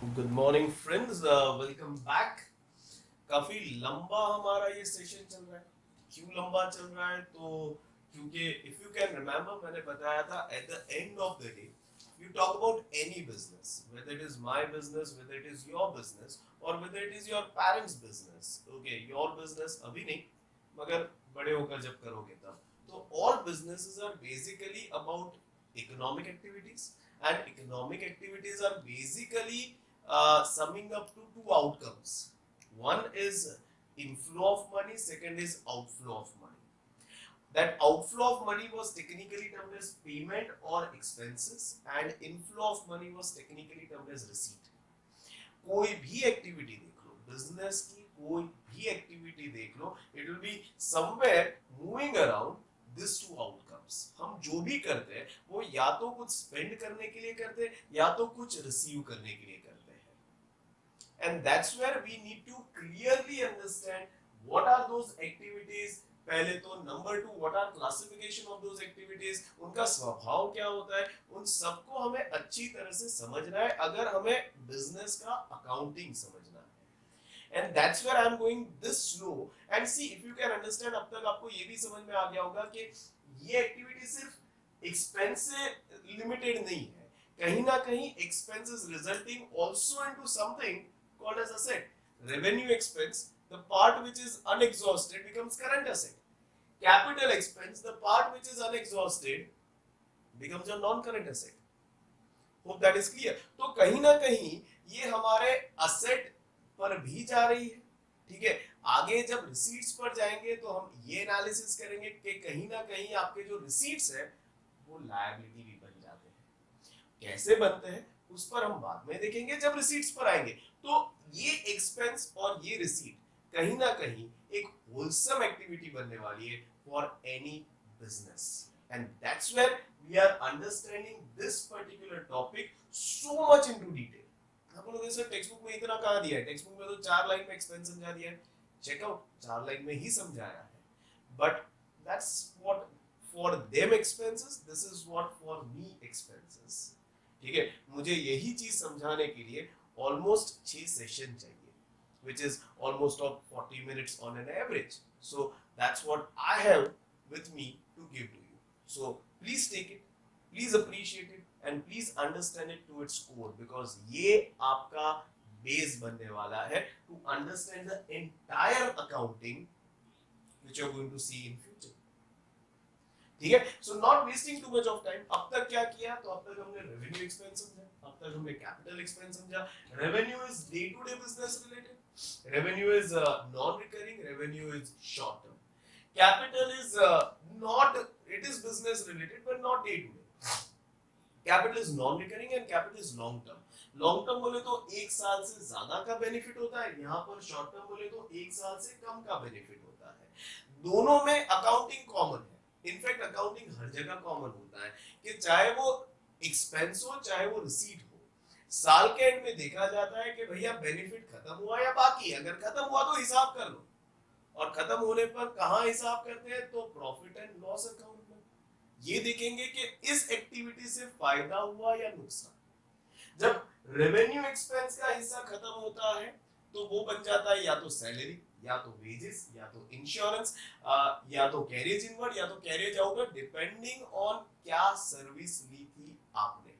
Good morning friends, welcome back. काफी लंबा हमारा ये सेशन चल रहा है। क्यों लंबा चल रहा है? तो क्योंकि इफ यू कैन रिमेम्बर, मैंने बताया था at the end of the day you talk about any business, whether it is my business, whether it is your business, or whether it is your parents business. Okay, your business अभी नहीं, मगर बड़े होकर जब करोगे तब। तो all businesses are basically about economic activities, and economic activities are basically summing up to two outcomes. One is inflow of money, second is outflow of money. That outflow of money was technically termed as payment or expenses, and inflow of money was technically termed as receipt. कोई भी activity देख लो, business की कोई भी activity देख लो, it will be somewhere moving around this two outcomes. हम जो भी करते हैं वो या तो कुछ स्पेंड करने के लिए करते हैं या तो कुछ रिसीव करने के लिए करते हैं। and that's where we need to clearly understand what are those activities। पहले तो number two, what are classification of those activities, उनका स्वभाव क्या होता है, उन सबको हमें अच्छी तरह से समझना है अगर हमें बिजनेस का अकाउंटिंग समझना है। And that's where I am going this slow and see if you can understand. अब तक आपको ये भी समझ में आ गया होगा कि ये एक्टिविटी सिर्फ एक्सपेंस से लिमिटेड नहीं है, कहीं ना कहीं expense is resulting also into something called as asset. Revenue expense, the part which is unexhausted becomes current asset. Capital expense, the part which is unexhausted becomes your non-current asset. Hope that is clear. तो कहीं ना कहीं ये हमारे asset पर भी जा रही है। ठीक है, आगे जब receipts पर जाएंगे तो हम ये एनालिसिस करेंगे कि कहीं ना कहीं आपके जो receipts है वो liability भी बन जाते हैं। कैसे बनते हैं उस पर हम बाद में देखेंगे जब रिसीट्स पर आएंगे। तो ये एक्सपेंस और ये रिसीट कहीं ना कहीं एक होलसम एक्टिविटी बनने वाली है for any business, and that's where we are understanding this particular topic so much into detail. हम लोगों ने सर टेक्स्ट बुक में इतना कहा दिया है, टेक्स्ट बुक में तो 4 लाइन में एक्सपेंस समझा दिया है, चेकआउट 4 लाइन में ही समझाया है। But that's what for them expenses, this is what for me expenses. ठीक है, मुझे यही चीज समझाने के लिए ऑलमोस्ट 6 सेशन चाहिए, which is almost of 40 minutes on an average. So that's what I have with me to give to you. So please take it, please appreciate it, and please understand it to its core, because ये आपका base बनने वाला है to understand the entire accounting which you are going to see in future. ठीक है, सो not wasting too much of time. अब तक क्या किया? तो अब तक हमने रेवेन्यू एक्सपेंस समझा, अब तक हमने कैपिटल एक्सपेंस समझा। Revenue is day to day business related, revenue is non recurring, revenue is short term, capital is not, it is business related but not day to day. Capital is non recurring and capital is long term. Long term बोले तो 1 साल से ज्यादा का benefit होता है, यहाँ पर शॉर्ट टर्म बोले तो 1 साल से कम का बेनिफिट होता है। दोनों में अकाउंटिंग कॉमन है, इनफैक्ट अकाउंटिंग हर जगह कॉमन होता है कि चाहे वो एक्सपेंस हो चाहे वो रिसीट हो, साल के एंड में देखा जाता है कि भैया बेनिफिट खत्म हुआ या बाकी। अगर खत्म हुआ तो हिसाब कर लो, और खत्म होने पर कहां हिसाब करते हैं? तो प्रॉफिट एंड लॉस अकाउंट में। ये देखेंगे कि इस एक्टिविटी से फायदा हुआ या नुकसान। जब रेवेन्यू एक्सपेंस का हिस्सा खत्म होता है तो वो बन जाता है या तो सैलरी, या तो वेजेस, या तो इंश्योरेंस, या तो कैरिज इनवर्ड, या तो कैरिज आउटवर्ड, डिपेंडिंग ऑन क्या सर्विस ली थी आपने।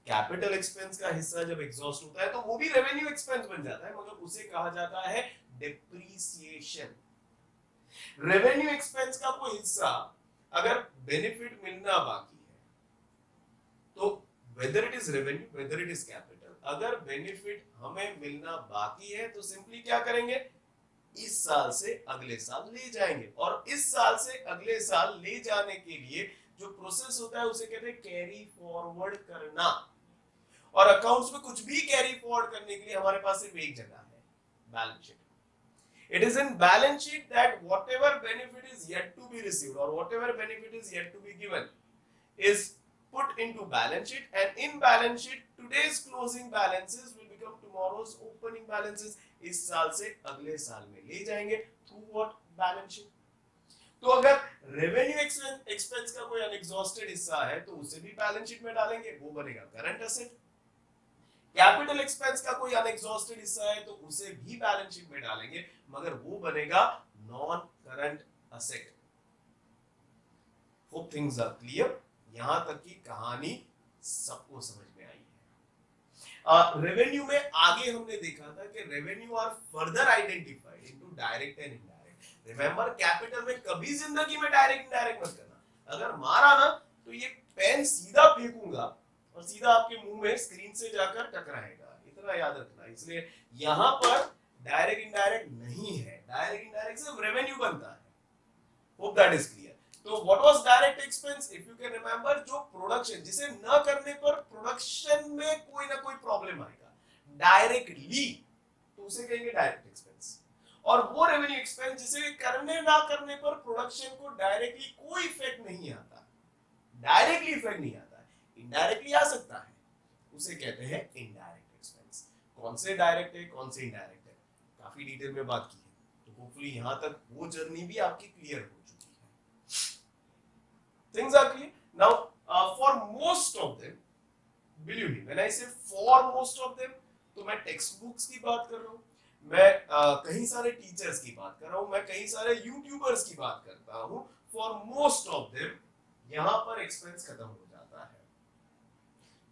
कैपिटल एक्सपेंस का हिस्सा जब एग्जॉस्ट होता है तो वो भी रेवेन्यू एक्सपेंस बन जाता है, मगर उसे कहा जाता है डिप्रीसिएशन। रेवेन्यू एक्सपेंस का कोई हिस्सा अगर बेनिफिट मिलना बाकी है तो whether it is revenue whether it is capital, अगर बेनिफिट हमें मिलना बाकी है तो सिंपली क्या करेंगे? इस साल से अगले साल ले जाएंगे, और इस साल से अगले साल ले जाने के लिए जो प्रोसेस होता है उसे कहते हैं कैरी फॉरवर्ड करना। और अकाउंट्स में कुछ भी कैरी फॉरवर्ड करने के लिए हमारे पास सिर्फ एक जगह है, balance sheet. It is in balance sheet that whatever benefit is yet to be received or whatever benefit is yet to be given is put into balance sheet, and in balance sheet today's closing balances will become tomorrow's opening balances। इस साल से अगले साल में ले जाएंगे through what? Balance sheet. तो अगर रेवेन्यू एक्सपेंस का कोई अनएग्जॉस्टेड हिस्सा है तो उसे भी बैलेंस शीट में डालेंगे, वो बनेगा करंट असेट। कैपिटल एक्सपेंस का कोई अनएग्जॉस्टेड हिस्सा है तो उसे भी बैलेंस शीट में डालेंगे, मगर वो बनेगा non current asset. Hope things are clear. यहां तक की कहानी सबको समझ में आई है। रेवेन्यू में आगे हमने देखा था कि revenue are further identified into direct and indirect. Remember, capital में कभी जिंदगी में डायरेक्ट इनडायरेक्ट मत करना। अगर मारा ना तो ये पेन सीधा फेंकूंगा और सीधा आपके मुंह में स्क्रीन से जाकर टकराएगा, इतना याद रखना। इसलिए यहां पर डायरेक्ट इनडायरेक्ट नहीं है, डायरेक्ट इनडायरेक्ट सिर्फ रेवेन्यू बनता है। Hope that is clear. तो what was direct expense, if you can remember, जो प्रोडक्शन, जिसे न करने पर प्रोडक्शन में कोई ना कोई प्रॉब्लम आएगा डायरेक्टली, तो उसे कहेंगे डायरेक्ट एक्सपेंस। और वो रेवेन्यू एक्सपेंस जिसे करने ना करने पर प्रोडक्शन को डायरेक्टली कोई इफेक्ट नहीं आता, डायरेक्टली इफेक्ट नहीं आता है, इनडायरेक्टली आ सकता है, उसे कहते हैं इनडायरेक्ट एक्सपेंस। कौन से डायरेक्ट है, कौन से इनडायरेक्ट है, काफी डिटेल में बात की है। तो होपफुली यहां तक वो जर्नी भी आपकी क्लियर हो चुकी है। Things are clear now. For most of them, believe me when I say for most of them, तो मैं टेक्स्ट बुक्स की बात कर रहा हूं, मैं कई सारे टीचर्स की बात कर रहा हूं, मैं कई सारे यूट्यूबर्स की बात करता हूं। फॉर मोस्ट ऑफ देम यहां पर एक्सपेंस खत्म हो जाता है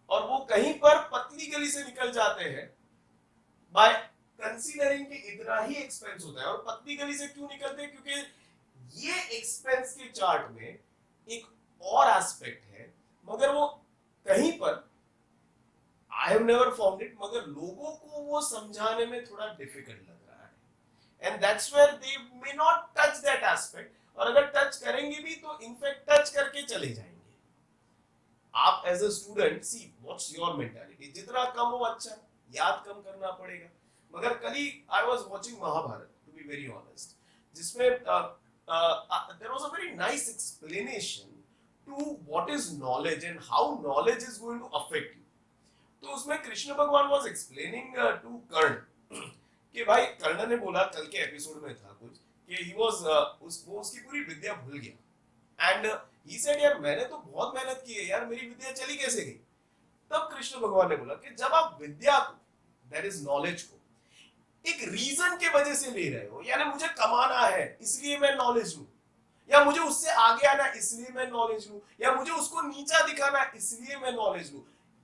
और वो कहीं पर पतली गली से निकल जाते हैं बाय कंसीडरिंग कि इतना ही एक्सपेंस होता है। और पतली गली से क्यों निकलते हैं, क्योंकि ये एक्सपेंस के चार्ट में एक और एस्पेक्ट है, मगर वो कहीं पर I have never found it, मगर लोगों को वो समझाने में थोड़ा डिफिकल्ट लग रहा है, and that's where they may not touch that aspect. और अगर टच करेंगे भी तो इनफैक्ट टच करके चले जाएंगे। आप as a student see what's your mentality, जितना कम हो अच्छा, याद कम करना पड़ेगा। मगर कल ही I was watching Mahabharat, to be very honest, जिसमें there was a very nice explanation to what is knowledge and how knowledge is going to affect you. तो उसमें कृष्ण भगवान वाज एक्सप्लेनिंग टू कर्ण कि भाई, कर्ण ने बोला, कल के एपिसोड में था कुछ, कि ही वाज वो उसकी पूरी विद्या भूल गया, एंड ही सेड यार मैंने तो बहुत मेहनत की है यार, मेरी विद्या चली कैसे गई। तब कृष्ण भगवान ने बोला कि जब आप विद्या को, दैट इज नॉलेज को, एक रीजन के वजह से ले रहे हो, यानी मुझे कमाना है इसलिए मैं नॉलेज लूं, या मुझे उससे आगे आना इसलिए मैं नॉलेज लूं, या मुझे उसको नीचा दिखाना इसलिए मैं नॉलेज लूं,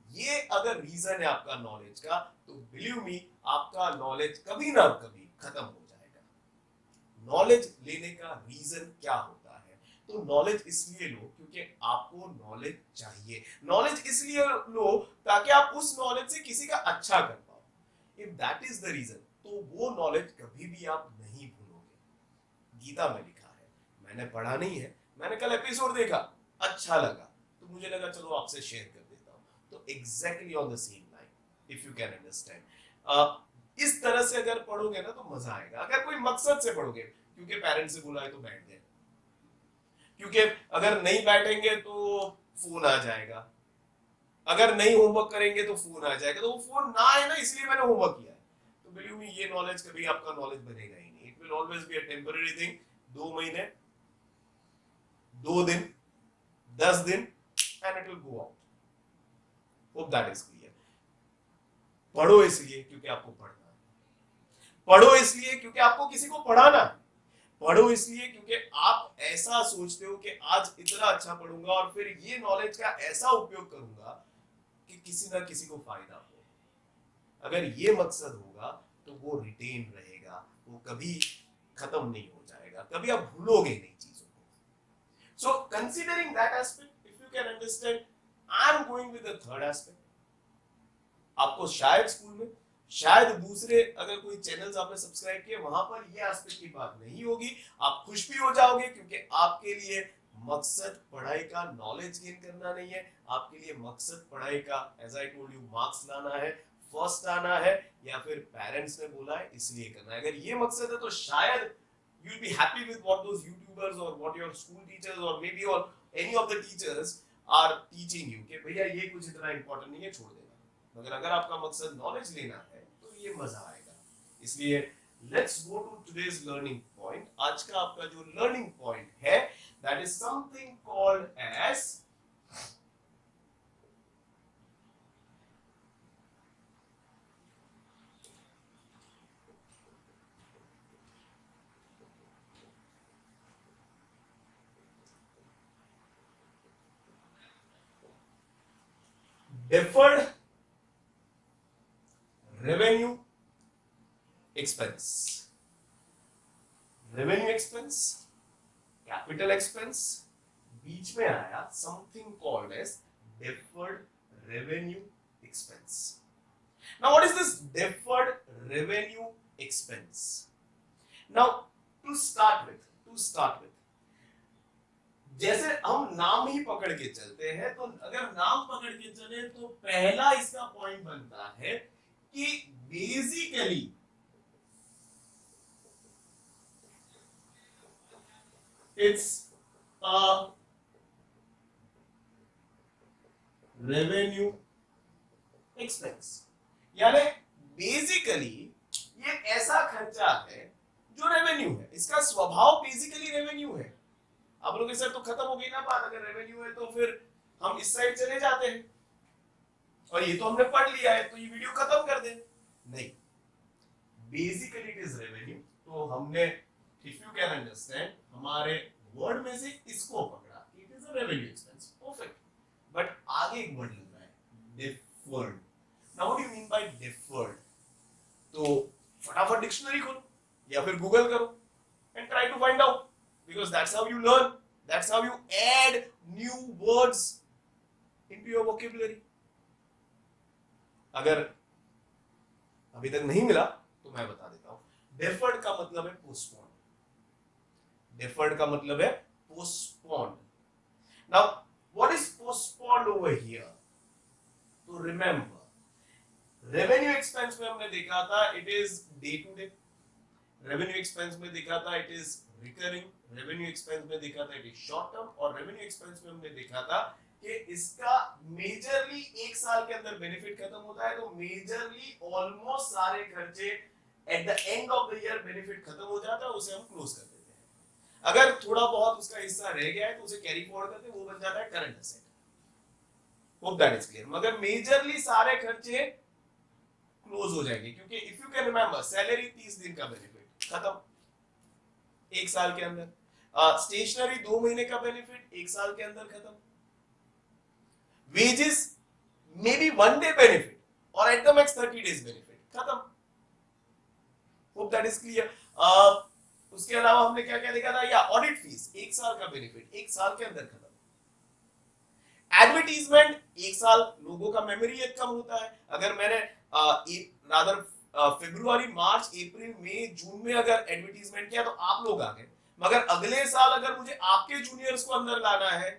ये अगर रीजन है आपका नॉलेज का, तो बिलीव मी आपका नॉलेज कभी ना कभी खत्म हो जाएगा। नॉलेज लेने का रीजन क्या होता है, तो नॉलेज इसलिए लो क्योंकि आपको नॉलेज चाहिए, नॉलेज इसलिए लो ताकि आप उस नॉलेज से किसी का अच्छा कर पाओ। If that is the reason, तो वो नॉलेज कभी भी आप नहीं भूलोगे। गीता में लिखा है, मैंने पढ़ा नहीं है, मैंने कल एपिसोड देखा, अच्छा लगा, तो मुझे लगा चलो आपसे शेयर कर देता हूं। तो exactly on the same line, if you can understand, इस तरह से अगर पढ़ोगे ना तो मजा आएगा। अगर कोई मकसद से पढ़ोगे, क्योंकि पेरेंट्स से बुलाए तो बैठ गए, क्योंकि अगर नहीं बैठेंगे तो फोन आ जाएगा, अगर नहीं होमवर्क करेंगे तो फोन आ जाएगा, तो वो फोन ना आए ना इसलिए मैंने होमवर्क किया है, तो बिलीव मी ये नॉलेज कभी आपका नॉलेज बनेगा ही नहीं। It will always be a temporary thing. 2 महीने, 2 दिन, 10 दिन, and it will go out. Hope that is clear. पढ़ो इसलिए क्योंकि आपको पढ़ना है, पढ़ो इसलिए क्योंकि आपको किसी को पढ़ाना है, पढ़ो इसलिए क्योंकि आप ऐसा सोचते हो कि आज इतना अच्छा पढ़ूंगा और फिर ये नॉलेज का ऐसा उपयोग करूंगा कि किसी ना किसी को फायदा हो। अगर ये मकसद होगा तो वो रिटेन रहेगा, वो कभी खत्म नहीं हो जाएगा, कभी आप भूलोगे नहीं चीजों को। So considering that aspect, if you can understand, I am going with the third aspect. आपको शायद स्कूल में, शायद दूसरे अगर कोई चैनल्स आपने सब्सक्राइब किए, वहां पर ये एस्पेक्ट की बात नहीं होगी। आप खुश भी हो जाओगे क्योंकि आपके लिए मकसद पढ़ाई का नॉलेज गेन करना नहीं है, आपके लिए मकसद पढ़ाई का, as I told you, marks लाना है, फर्स्ट आना है, या फिर पेरेंट्स ने बोला है इसलिए करना है। अगर ये मकसद है तो शायद you will be happy with what those YouTubers or what your school teachers or maybe or any of the teachers are teaching you कि भैया ये कुछ इतना important नहीं है, छोड़ देना। मगर अगर आपका मकसद नॉलेज लेना है तो ये मजा आएगा। इसलिए let's go to today's learning point. आज का आपका जो लर्निंग पॉइंट है, that is something called as deferred revenue expense, revenue expense, capital expense, बीच में आया something called as deferred revenue expense. Now what is this deferred revenue expense? Now to start with जैसे हम नाम ही पकड़ के चलते हैं, तो अगर नाम पकड़ के चले तो पहला इसका पॉइंट बनता है कि basically it's a revenue expense, यानी बेसिकली ये ऐसा खर्चा है जो रेवेन्यू है, इसका स्वभाव बेसिकली रेवेन्यू है। आप लोगों के सर तो खत्म हो गई ना बात, अगर रेवेन्यू है तो फिर हम इस साइड चले जाते हैं और ये तो हमने पढ़ लिया है तो ये वीडियो खत्म कर दें। नहीं, बेसिकली इट इज रेवेन्यू। तो हमने, इफ यू कैन अंडरस्टैंड, हमारे वर्ड में से इसको पकड़ा, it is a revenue expense, perfect. But आगे एक वर्ड लग रहा है, deferred. Now what do you mean by deferred? तो फटाफट डिक्शनरी खोलो या फिर गूगल करो and try to find out, because that's how you learn, that's how you add new words into your vocabulary. अगर अभी तक नहीं मिला तो मैं बता देता हूं। deferred का मतलब है postponed, deferred का मतलब है postponed. Now what is postponed over here? तो remember, revenue expense में हमने देखा था it is day to day, revenue expense में देखा था it is recurring, revenue expense में देखा था इट इज शॉर्ट टर्म, और रेवेन्यू एक्सपेंस में हमने देखा था कि इसका मेजरली एक साल के अंदर बेनिफिट खत्म होता है, तो मेजरली ऑलमोस्ट सारे खर्चे at the end of the year benefit खत्म हो जाता है, उसे हम क्लोज कर देते हैं। अगर थोड़ा बहुत उसका हिस्सा रह गया है तो उसे कैरी फॉरवर्ड करते हैं, वो बन जाता है current asset. Hope that is clear. मगर मेजरली सारे खर्चे क्लोज हो जाएंगे, क्योंकि if you can remember, salary 30 दिन का बेनिफिट खत्म एक साल के अंदर, स्टेशनरी 2 महीने का बेनिफिट एक साल के अंदर खत्म, wages may be 1 day benefit और at the max 30 days benefit खत्म। Hope that is clear. उसके अलावा हमने क्या क्या देखा था, या ऑडिट फीस एक साल का बेनिफिट एक साल के अंदर खत्म, एडवर्टीजमेंट एक साल, लोगों का मेमोरी कम होता है, अगर मैंने रादर फरवरी मार्च अप्रैल मई जून में अगर एडवर्टीजमेंट किया तो आप लोग आ गए, मगर अगले साल अगर मुझे आपके जूनियर्स को अंदर लाना है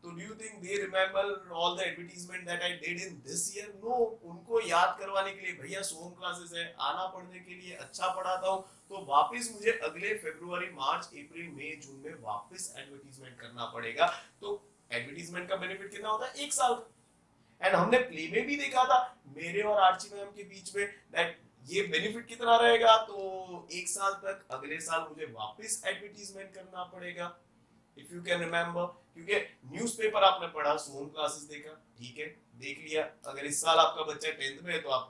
तो do you think they remember all the advertisement that I did in this year? No. उनको याद करवाने के लिए भैया सोम क्लासेस है, आना पढ़ने के लिए, अच्छा पढ़ाता हूं, तो वापस मुझे अगले फरवरी मार्च अप्रैल मई जून में वापस एडवर्टीजमेंट करना पड़ेगा। तो एडवर्टीजमेंट का बेनिफिट कितना होता है, एक साल का। एंड हमने प्ले में भी देखा था मेरे और आर्ची मैम के बीच में दैट ये बेनिफिट कितना रहेगा, तो एक साल तक, अगले साल मुझे वापस एडवर्टीजमेंट करना पड़ेगा, इफ यू कैन रिमेंबर। क्योंकि न्यूज़पेपर आपने पढ़ा, सोम क्लासेस देखा, ठीक है, देख लिया। अगर इस साल आपका बच्चा 10th में है तो आप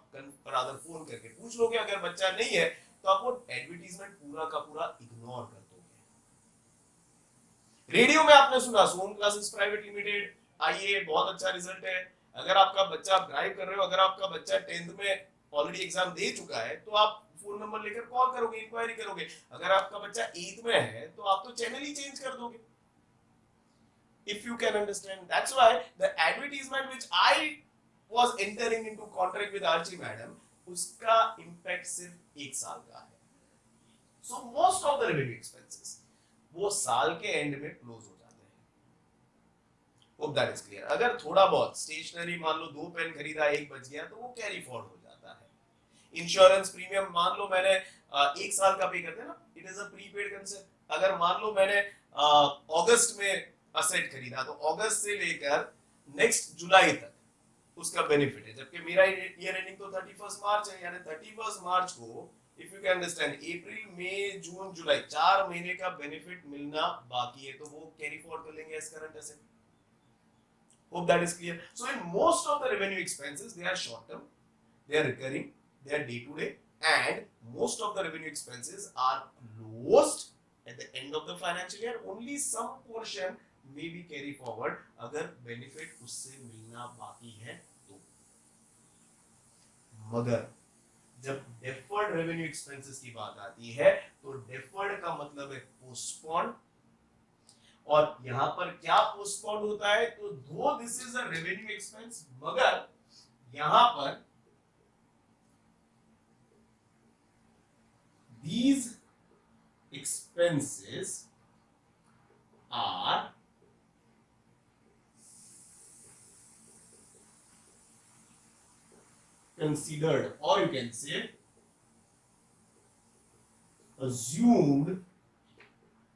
रादर फोन करके पूछ लोगे, अगर बच्चा नहीं है तो आप वो एडवर्टीजमेंट पूरा का पूरा इग्नोर कर दोगे। रेडियो में आपने सुना सोम क्लासेस प्राइवेट लिमिटेड, आइए बहुत अच्छा रिजल्ट है। अगर आपका बच्चा ड्राइव कर रहे हो, अगर आपका बच्चा 10th में ऑलरेडी एग्जाम दे चुका है तो आप फोन नंबर लेकर कॉल करोगे, इंक्वायरी करोगे। अगर आपका बच्चा 8th में है तो आप तो चैनल ही चेंज कर दोगे। If you can understand, that's why the advertisement which I was entering into contract with Archie madam, उसका impact सिर्फ एक साल का है। So most of the revenue expenses वो साल के एंड में क्लोज हो जाते हैं। Hope that is clear। अगर थोड़ा बहुत स्टेशनरी, मान लो 2 पेन खरीदा, एक बच गया, तो वो कैरी फॉरवर्ड हो जाता है। इंश्योरेंस प्रीमियम मान लो मैंने एक साल का पे करते हैं ना, it is a prepaid concept. अगर मान लो मैंने अगस्त में असेट खरीदा तो अगस्त से लेकर नेक्स्ट जुलाई तक उसका बेनिफिट है, जबकि मेरा ईयर एंडिंग तो 31 मार्च है, यानी 31 मार्च को इफ यू कैन अंडरस्टैंड अप्रैल मई जून जुलाई 4 महीने का बेनिफिट मिलना बाकी है, तो वो कैरी फॉरवर्ड कर लेंगे as current asset. Hope that is clear. So in most of the revenue expenses they are short term, they are recurring, they are day to day, and most of the revenue expenses are closed at the end of the financial year. Only some portion may be carry forward अगर benefit उससे मिलना बाकी है तो। मगर जब deferred revenue expenses की बात आती है तो डेफर्ड का मतलब है पोस्टपोन, और यहां पर क्या पोस्टपोन होता है, तो दो this is a revenue expense, मगर यहां पर these expenses are considered, or you can say assumed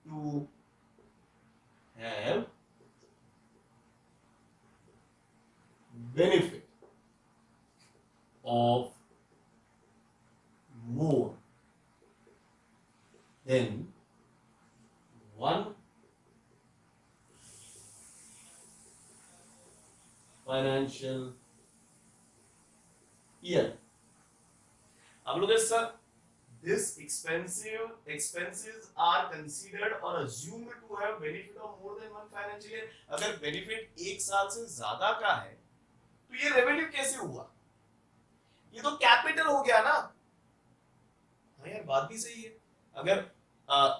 to have benefit of more than one financial year. अब लोग sir this expenses are considered or assumed to have benefit of more than one financial year. अगर benefit एक साल से ज्यादा का है तो ये रेवेन्यू कैसे हुआ, ये तो कैपिटल हो गया ना। हाँ यार बात भी सही है, अगर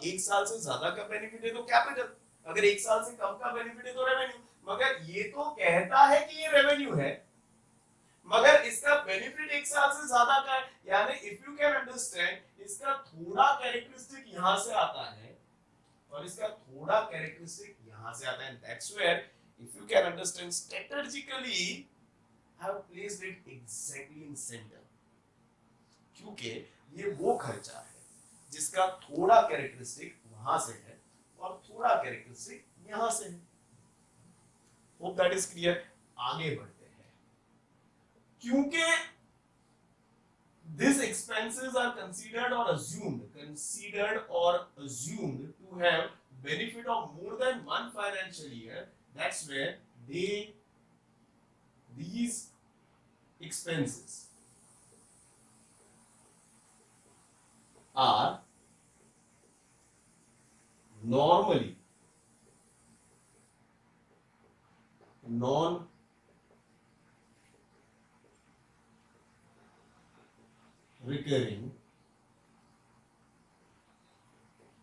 एक साल से ज्यादा का बेनिफिट है तो कैपिटल, अगर एक साल से कम का बेनिफिट है तो रेवेन्यू, मगर ये तो कहता है कि ये रेवेन्यू है मगर इसका बेनिफिट एक साल से ज्यादा का है, यानी इफ यू कैन अंडरस्टैंड इसका थोड़ा कैरेक्टरिस्टिक यहां से आता है और इसका थोड़ा कैरेक्टरिस्टिक यहां से आता है, that's where if you can understand strategically I have placed it exactly in centre, क्योंकि ये वो खर्चा है जिसका थोड़ा कैरेक्टरिस्टिक वहां से है और थोड़ा कैरेक्टरिस्टिक यहां से है। Hope that is clear. आगे बढ़ते हैं, क्योंकि these expenses are considered or assumed to have benefit of more than one financial year, that's where these expenses are normally non recurring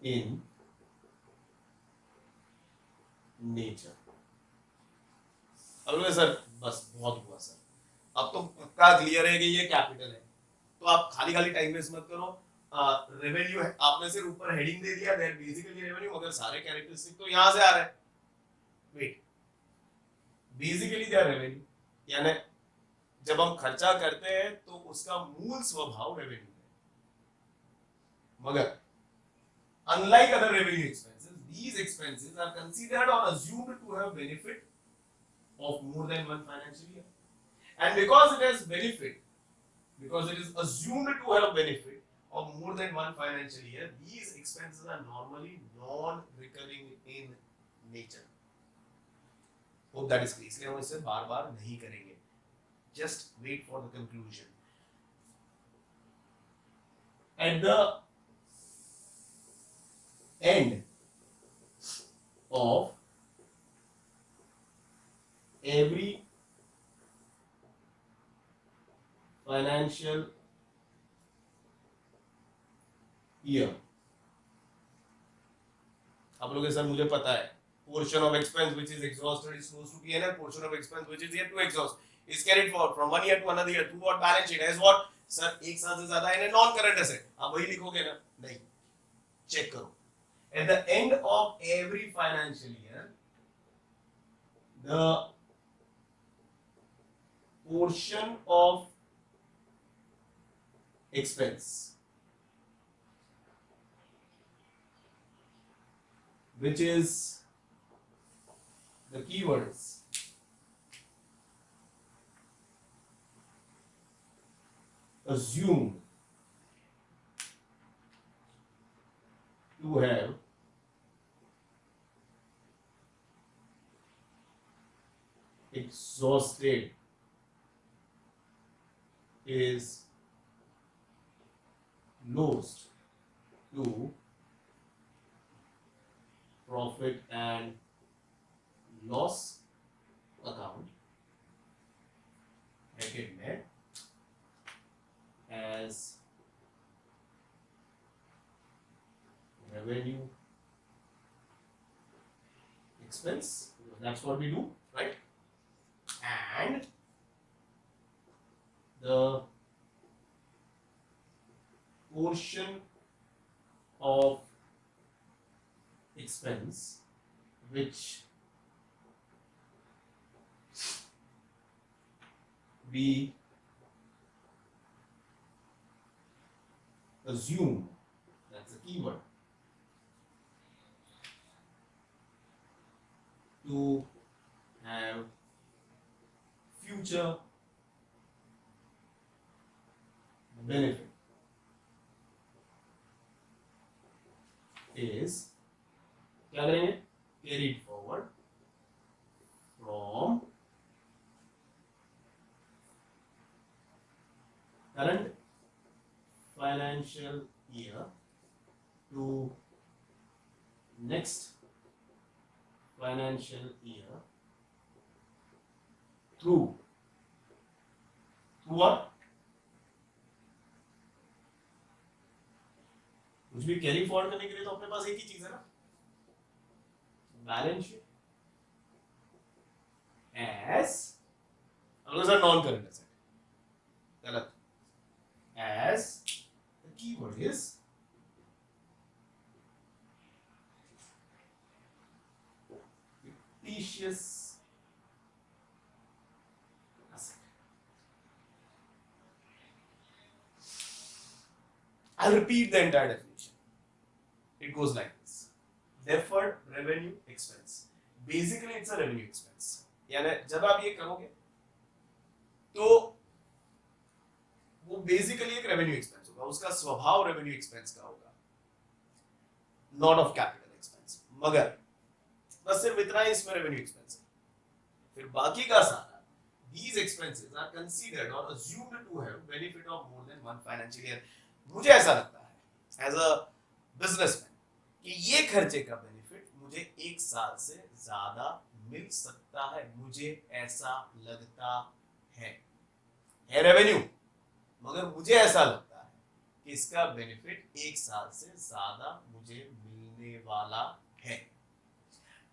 in nature। अब सर बस बहुत हुआ सर, अब तो पक्का क्लियर है कि ये कैपिटल है, तो आप खाली खाली टाइम वेस्ट मत करो। रेवेन्यू है, आपने सिर्फ ऊपर हेडिंग दे दिया दैट बेसिकली रेवेन्यू, मगर सारे कैरेक्टरिस्टिक तो यहां से आ रहे हैं। Wait, basically they are revenue, यानी जब हम खर्चा करते हैं तो उसका मूल स्वभाव रेवेन्यू है, मगर unlike other revenue expenses, these expenses are considered or assumed to have benefit of more than one financial year, and because it has benefit, because it is assumed to have benefit of more than one financial year, these expenses are normally non-recurring in nature। Hope that is clear, इसलिए हम इसे बार बार नहीं करेंगे, just wait for the conclusion। At the end of every financial year, आप लोग sir मुझे पता है portion of expense which is exhausted is close to P&L, portion of expense which is yet to exhaust is carried forward from one year to another year through what balance sheet as what, sir एक साल से ज्यादा है non current asset, आप वही लिखोगे ना? नहीं, चेक करो। At the end of every financial year, the portion of expense which is the keywords assumed to have exhausted is lost to profit and loss account, bracket में expense, that's what we do, right? And the portion of expense which we assume, that's a keyword, to have future benefit is क्या करेंगे, carried forward from current financial year to next financial year through what? कुछ भी carry forward करने के लिए तो अपने पास एक ही चीज है ना, बैलेंस शीट एज, अगला सर नॉन करंट एसेट, गलत, as the keyword is fictitious asset. I'll repeat the entire definition. It goes like this: deferred revenue expense. Basically, it's a revenue expense. यानी जब आप ये करोगे तो वो बेसिकली एक रेवेन्यू एक्सपेंस होगा, उसका स्वभाव रेवेन्यू एक्सपेंस का होगा, नॉट ऑफ कैपिटल एक्सपेंस, मगर बस सिर्फ इतना ही इसमें रेवेन्यू एक्सपेंस है। फिर बाकी का सारा these expenses are considered or assumed to have benefit of more than one financial year. मुझे ऐसा लगता है एज अ बिजनेसमैन कि ये खर्चे का बेनिफिट मुझे एक साल से ज्यादा मिल सकता है, मुझे ऐसा लगता है रेवेन्यू, मगर मुझे ऐसा लगता है कि इसका बेनिफिट एक साल से ज्यादा मुझे मिलने वाला है।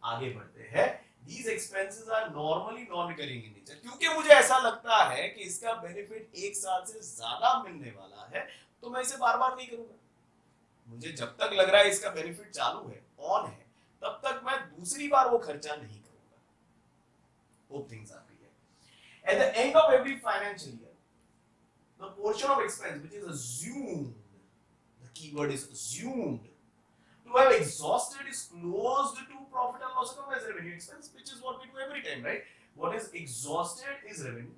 आगे बढ़ते हैं। These expenses are normally non-recurring in nature. क्योंकि मुझे ऐसा लगता है कि इसका बेनिफिट एक साल से ज्यादा मिलने वाला है, तो मैं इसे बार बार नहीं करूंगा। मुझे जब तक लग रहा है इसका बेनिफिट चालू है, ऑन है, तब तक मैं दूसरी बार वो खर्चा नहीं करूंगा। Hope things are clear. At the end of every financial year, the portion of expense which is assumed, the keyword is assumed, to have exhausted is closed to profit and loss account as revenue expense, which is what we do every time, right? What is exhausted is revenue.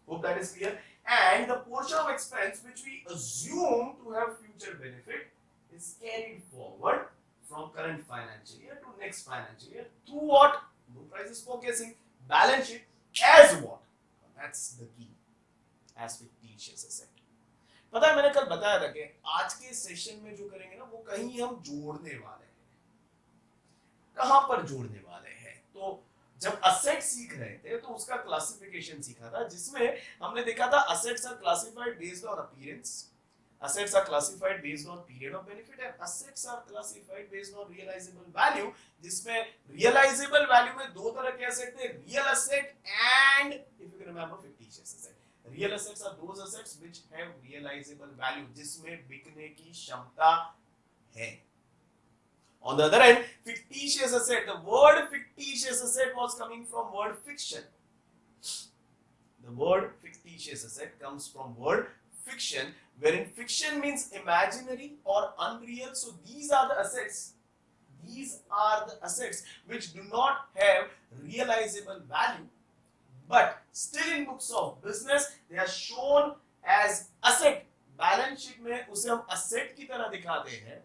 Hope that is clear. And the portion of expense which we assume to have future benefit is carried forward from current financial year to next financial year through what? No prices forecasting, balance sheet, as what? That's the key. As fictitious asset. पता है मैंने कल बताया था कि आज के session में जो करेंगे ना वो कहीं हम जोड़ने वाले हैं। कहां पर जोड़ने वाले हैं? तो जब असेट सीख रहे थे तो उसका क्लासिफिकेशन सीखा था, जिसमें हमने देखा था assets are classified based on appearance, assets are classified based on period of benefit, and assets are classified based on realizable value, जिसमें realizable value में दो तरह के asset थे, real asset and if you can remember fictitious asset. Real assets are those assets which have realizable value, जिसमें बिकने की क्षमता है. On the other hand, fictitious asset, the word fictitious asset was coming from word fiction. The word fictitious asset comes from word fiction, wherein fiction means imaginary or unreal. So these are the assets. These are the assets which do not have realizable value, but still in books of business they are shown as asset. Balance sheet में उसे हम asset की तरह दिखाते हैं.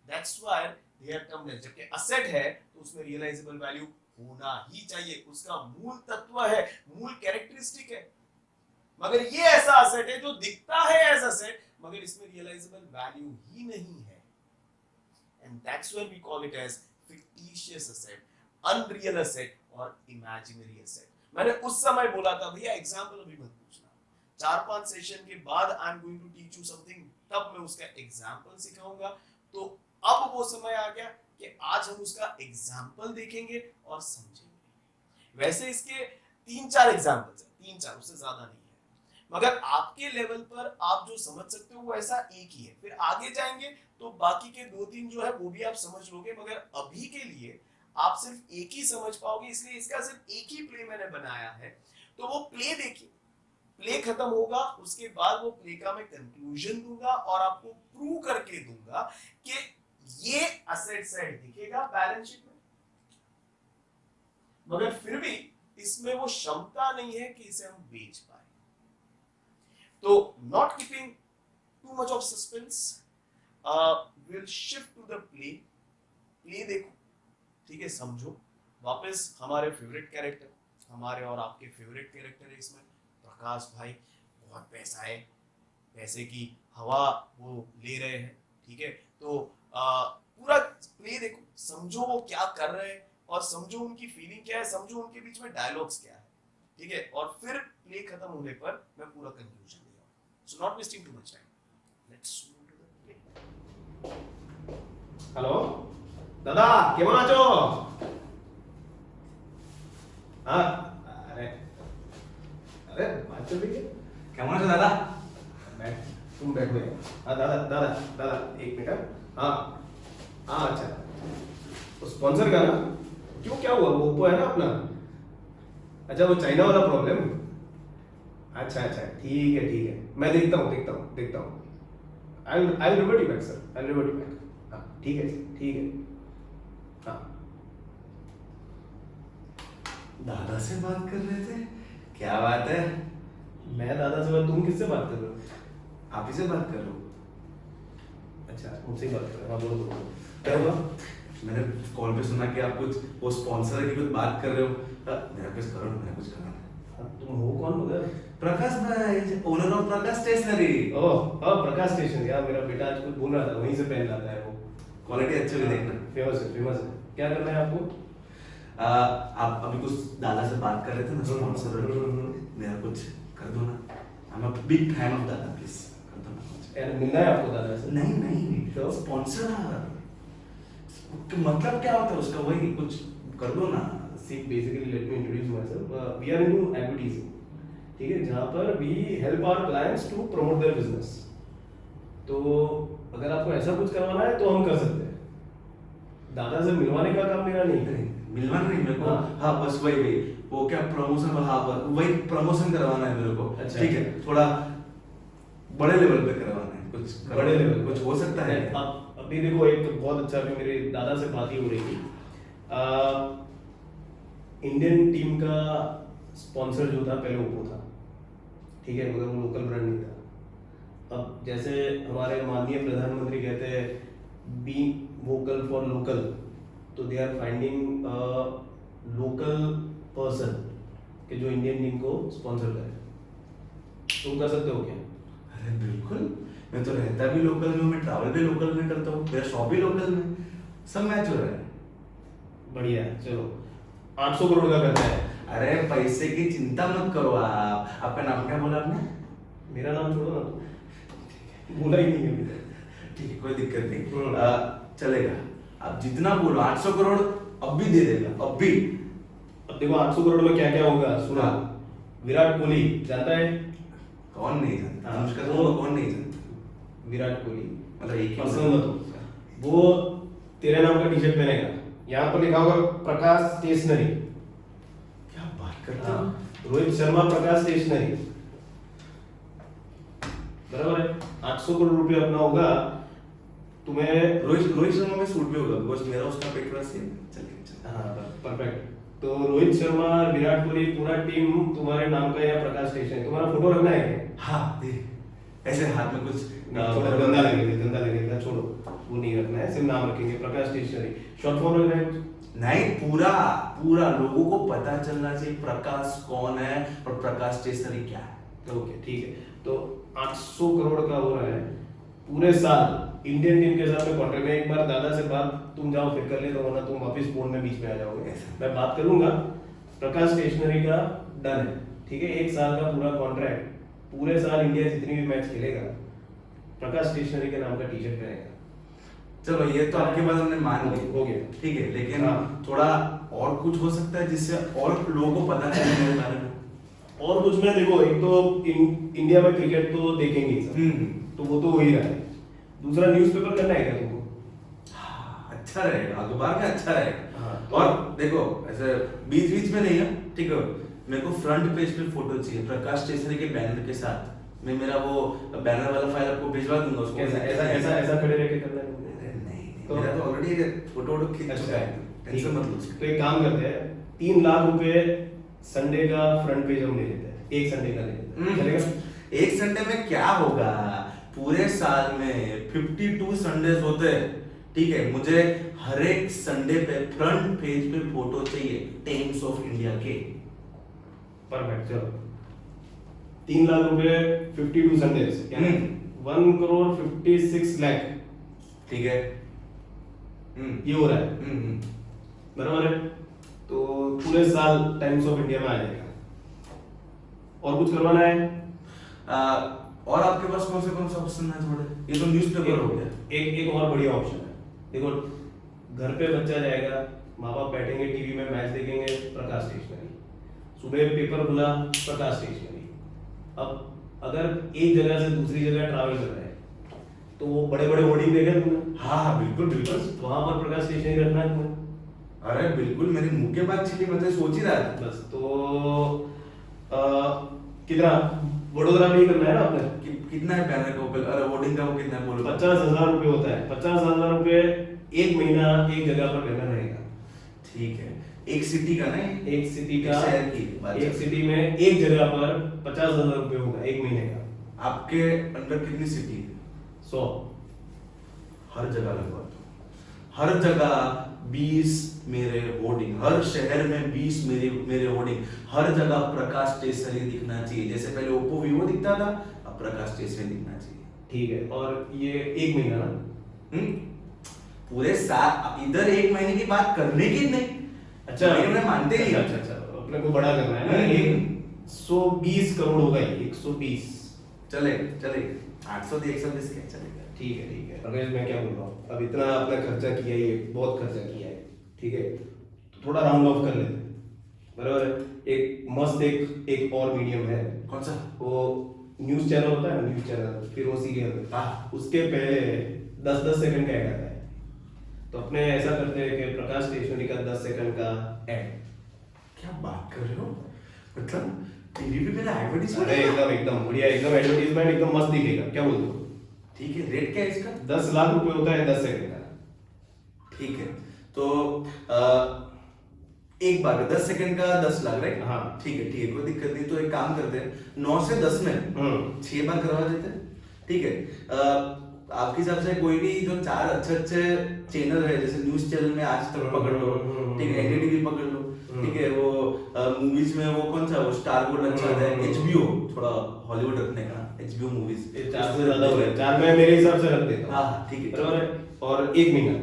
That's why they are termed as. जबकि asset है तो उसमें realizable value होना ही चाहिए, उसका मूल तत्व है, मूल कैरेक्टरिस्टिक है. मगर ये ऐसा asset है जो दिखता है as asset, मगर इसमें realizable value ही नहीं है. And that's why we call it as fictitious asset, unreal asset और imaginary asset. मैंने उस समय बोला था भैया एग्जाम्पल अभी मत पूछना, 4-5 सेशन के बाद I am going to teach you something, तब मैं उसका एग्जाम्पल सिखाऊंगा. तो अब वो समय आ गया कि आज हम उसका एग्जाम्पल देखेंगे और समझेंगे। वैसे इसके 3-4 एग्जाम्पल्स हैं, 3-4, उससे ज्यादा नहीं है, मगर आपके लेवल पर आप जो समझ सकते हो वो ऐसा एक ही है। फिर आगे जाएंगे तो बाकी के 2-3 जो है वो भी आप समझ लोगे, मगर अभी के लिए आप सिर्फ एक ही समझ पाओगे, इसलिए इसका सिर्फ एक ही प्ले मैंने बनाया है। तो वो प्ले देखिए, प्ले खत्म होगा उसके बाद वो प्ले का मैं कंक्लूजन दूंगा और आपको प्रूव करके दूंगा कि ये असेट साइड दिखेगा बैलेंस शीट में, मगर फिर भी इसमें वो क्षमता नहीं है कि इसे हम बेच पाए। तो not keeping too much of suspense, will shift to the play. Play देखो, ठीक है, समझो। वापस हमारे फेवरेट कैरेक्टर, हमारे और आपके फेवरेट कैरेक्टर है इसमें प्रकाश भाई। बहुत पैसा है, पैसे की हवा वो ले रहे हैं, ठीक है। तो पूरा प्ले देखो, समझो वो क्या कर रहे हैं और समझो उनकी फीलिंग क्या है, समझो उनके बीच में डायलॉग्स क्या है, ठीक है। और फिर प्ले खत्म होने पर मैं पूरा कंक्लूजन दूंगा। So not wasting too much time, let's move to the play. Hello দাদা, কেমন আছো? हाँ, अरे अरे बात चल रही है। কেমন আছো দাদা? बैठ, तुम बैठो। हाँ दादा दादा दादा एक मिनट। हाँ हाँ अच्छा, वो स्पॉन्सर का ना, क्यों क्या हुआ? वो ओप्पो है ना अपना, अच्छा वो चाइना वाला प्रॉब्लम। अच्छा अच्छा ठीक है, मैं देखता हूँ। I revert you back sir, I revert you back. हाँ ठीक है। हाँ दादा से बात कर रहे थे, क्या बात है? मैं दादा से बात, तुम किससे बात कर रहे हो? आप ही से बात कर रहा हूँ। अच्छा मुझसे ही बात कर रहे हो? हाँ बोलो, क्या हुआ? मैंने कॉल पे सुना कि आप कुछ वो स्पॉन्सर की कुछ बात कर रहे हो। मेरा कुछ करो, मेरा कुछ करना है। हाँ, तुम हो कौन उधर? प्रकाश भाई, ओनर ऑफ प्रकाश स्टेशनरी। ओह हाँ, प्रकाश स्टेशन। यार मेरा बेटा आज कुछ बोल रहा था, वहीं से पहन लाता है वो। क्वालिटी अच्छी हुई देखना। फेमस है। क्या करना है आपको? आप अभी कुछ दादा से बात कर रहे थे ना स्पॉन्सर की, मेरा कुछ कर दो ना। I am a big fan of दादा, प्लीज कर दो ना। यार मिलना है आपको दादा से? नहीं तो? स्पॉन्सर मतलब क्या होता है उसका, वही कुछ कर दो ना। See, basically let me introduce myself. We are into advertising, ठीक है, जहाँ पर we help our clients to promote their business. तो अगर आपको ऐसा कुछ करवाना है तो हम कर सकते हैं। दादा से मिलवाने का काम मेरा नहीं है। मिलवाना नहीं मेरे को। हाँ बस वही वो क्या प्रमोशन, हाँ वही प्रमोशन करवाना है मेरे को। अच्छा, ठीक है, थोड़ा बड़े लेवल पे करवाना है कुछ। बड़े लेवल कुछ हो सकता है? अब अभी देखो, एक बहुत अच्छा, अभी मेरे दादा से बात ही हो रही थी। इंडियन टीम का स्पॉन्सर जो था पहले ओप्पो था, ठीक है, मगर वो लोकल ब्रांड नहीं था। अब जैसे हमारे माननीय प्रधानमंत्री कहते हैं बी वोकल फॉर लोकल, तो they are finding local person कि जो इंडियन टीम को स्पॉन्सर करे। तुम कर सकते हो क्या? अरे बिल्कुल, मैं तो रहता भी लोकल में, मैं ट्रैवल भी लोकल में करता हूँ, मेरा शॉप भी लोकल में, सब मैच हो रहा है। बढ़िया है, चलो 800 करोड़ का करता है। अरे पैसे की चिंता मत करो आप। आपका नाम क्या बोला आपने? मेरा नाम छोड़ो ना, तो बोला ही नहीं अभी तक। ठीक है, कोई दिक्कत नहीं, चलेगा। आप जितना बोलो 800 करोड़ अब भी दे देगा, अब भी। अब देखो 800 करोड़ में क्या क्या होगा, सुना। विराट कोहली जानता है? कौन नहीं जानता? हाँ, अनुष्का तो शर्मा कौन नहीं जानता? विराट कोहली मतलब एक ही पर्सनल मत हो, वो तेरे नाम का टी शर्ट पहनेगा, यहाँ पर लिखा होगा प्रकाश स्टेशनरी। क्या बात करते हो? रोहित शर्मा प्रकाश स्टेशनरी, बराबर है। 800 करोड़ रुपए अपना होगा। तुम्हें रोहित शर्मा में सूट भी होगा, बिकॉज मेरा उसका पेट थोड़ा सेम है। चलिए हाँ परफेक्ट। तो रोहित शर्मा, विराट कोहली, पूरा टीम तुम्हारे नाम का या प्रकाश स्टेशनरी। तुम्हारा फोटो रखना है क्या? हाँ दे, ऐसे हाथ में कुछ गंदा लगेगा, छोड़ो, वो नहीं रखना है, सिर्फ नाम रखेंगे प्रकाश स्टेशनरी। शॉर्ट फॉर्म रखना है? नहीं, पूरा लोगों को पता चलना चाहिए प्रकाश कौन है और प्रकाश स्टेशनरी क्या है। ओके ठीक है। तो 800 करोड़ का हो रहा है पूरे साल इंडियन टीम के साथ में कॉन्ट्रैक्ट में। एक बार दादा से बात तुम जाओ फिर कर ले, तो वरना तुम वापस फोन में बीच में आ जाओगे। मैं बात करूंगा, प्रकाश स्टेशनरी का डन है, ठीक है। 1 साल का पूरा कॉन्ट्रैक्ट, पूरे साल इंडिया जितनी भी मैच खेलेगा प्रकाश स्टेशनरी के नाम का टी शर्ट पहनेगा। चलो ये तो आपकी बात हमने मान ली, हो गया। ठीक है, लेकिन हाँ। थोड़ा और कुछ हो सकता है जिससे और लोगों को पता चले मेरे बारे में। और कुछ में देखो, एक तो इंडिया में क्रिकेट तो देखेंगे ही सब, तो वो तो हो ही रहा है। दूसरा न्यूज़पेपर करना है क्या तुमको? अच्छा रहेगा, अखबार में अच्छा रहेगा। हाँ, और देखो ऐसे बीच बीच में नहीं है, ठीक है, मेरे को फ्रंट पेज पे फोटो चाहिए प्रकाश स्टेशनरी के बैनर के साथ। मैं मेरा वो बैनर वाला फाइल आपको भिजवा दूंगा उसको। कैसा ऐसा ऐसा ऐसा खड़े रह के करना है? नहीं, तो मेरा तो ऑलरेडी फोटो खींच अच्छा चुका है, ठीक टेंशन है। मत लो उसकी। तो एक काम करते हैं, 3 लाख रुपए संडे का फ्रंट पेज हम ले लेते हैं, एक संडे का ले लेते हैं, चलेगा? एक संडे में क्या होगा, पूरे साल में 52 संडेज होते हैं, ठीक है, मुझे हर एक संडे पे फ्रंट पेज पे फोटो चाहिए टाइम्स ऑफ इंडिया के। परफेक्ट, चलो 3 लाख रुपए 52 संडेज, यानी 1 करोड़ 56 लाख, ठीक है। ये हो रहा है, बराबर है? तो पूरे साल टाइम्स ऑफ इंडिया में आ जाएगा। और कुछ करवाना है? और आपके पास कौन सा ऑप्शन है थोड़े? ये तो न्यूज़पेपर हो गया। एक और बढ़िया ऑप्शन है, देखो घर पे बच्चा जाएगा, माँ बाप बैठेंगे टीवी में मैच देखेंगे, प्रकाश स्टेशनरी, सुबह पेपर खुला, प्रकाश स्टेशनरी। अब अगर एक जगह से दूसरी जगह ट्रैवल कर रहे हैं तो वो बड़े बड़े होर्डिंग देखे तुमने? हाँ बिल्कुल बिल्कुल। बस वहां पर प्रकाश स्टेशनरी रखना है तुम्हें। अरे बिल्कुल, मेरे मुंह के बाद छिली, मैं तो सोच ही रहा था। बस तो कितना वडोदरा में ही करना है ना आपने? कितना है बैनर का ऊपर? अरे होर्डिंग का वो कितना है बोलो? 50,000 रुपये होता है। 50,000 रुपये एक महीना एक जगह पर बैनर रहेगा। ठीक है, एक सिटी का नहीं, एक सिटी का, शहर की बात एक चल। सिटी में एक जगह पर 50,000 रुपये होगा एक महीने का। आपके अंडर कितनी सिटी है? 100। हर जगह लगवा दो, हर जगह 20 मेरे होर्डिंग, हर शहर में 20 मेरे होर्डिंग, हर जगह प्रकाश स्टेशनरी दिखना चाहिए। जैसे पहले ओप्पो वीवो दिखता था, अब प्रकाश स्टेशनरी दिखना चाहिए। ठीक है, और ये एक महीना ना? पूरे साल, इधर एक महीने की बात करने की नहीं। अच्छा, महीने मानते ही। अच्छा, अपने को बड़ा करना है ना। 120 करोड़ होगा ये, 120। चले 800 से 120 क्या चलेगा? ठीक है ठीक है। अगर मैं क्या बोल रहा हूँ, अब इतना आपने खर्चा किया, ये बहुत खर्चा किया है, ठीक है, तो थोड़ा राउंड ऑफ कर लेते हैं, बराबर है? एक मस्त एक और मीडियम है। कौन सा? वो न्यूज चैनल होता है ना, न्यूज चैनल, फिर वो सीरियल, उसके पहले 10-10 सेकंड का ऐड आता है। तो अपने ऐसा करते हैं कि प्रकाश स्टेशनरी का 10 सेकंड का ऐड। क्या बात कर रहे हो? मतलब टीवी पे मेरा एडवर्टाइजमेंट? अरे एकदम बढ़िया, एकदम एडवर्टीजमेंट एकदम मस्त दिखेगा, क्या बोलते हो? ठीक है, रेट क्या है इसका? 10 लाख रुपए होता है 10 सेकंड का। ठीक है, तो एक बार 10 सेकंड का 10 लाख, राइट? हाँ ठीक है, कोई दिक्कत नहीं। तो एक काम करते हैं, 9 से 10 में 6 बार करवा देते हैं, ठीक है। आपके हिसाब से कोई भी जो 4 अच्छे चैनल है, जैसे न्यूज चैनल में आज तक पकड़ लो, ठीक है, एनडीटीवी पकड़ लो, ठीक है, वो मूवीज में वो कौन सा, वो स्टार गोल्ड अच्छा है, एचबीओ, थोड़ा हॉलीवुड रखने का, एचबीओ मूवीज 4 से ज्यादा हो रहा है, 4 में मेरे हिसाब से रख देता हूं। हाँ ठीक है, बराबर है? और एक महीना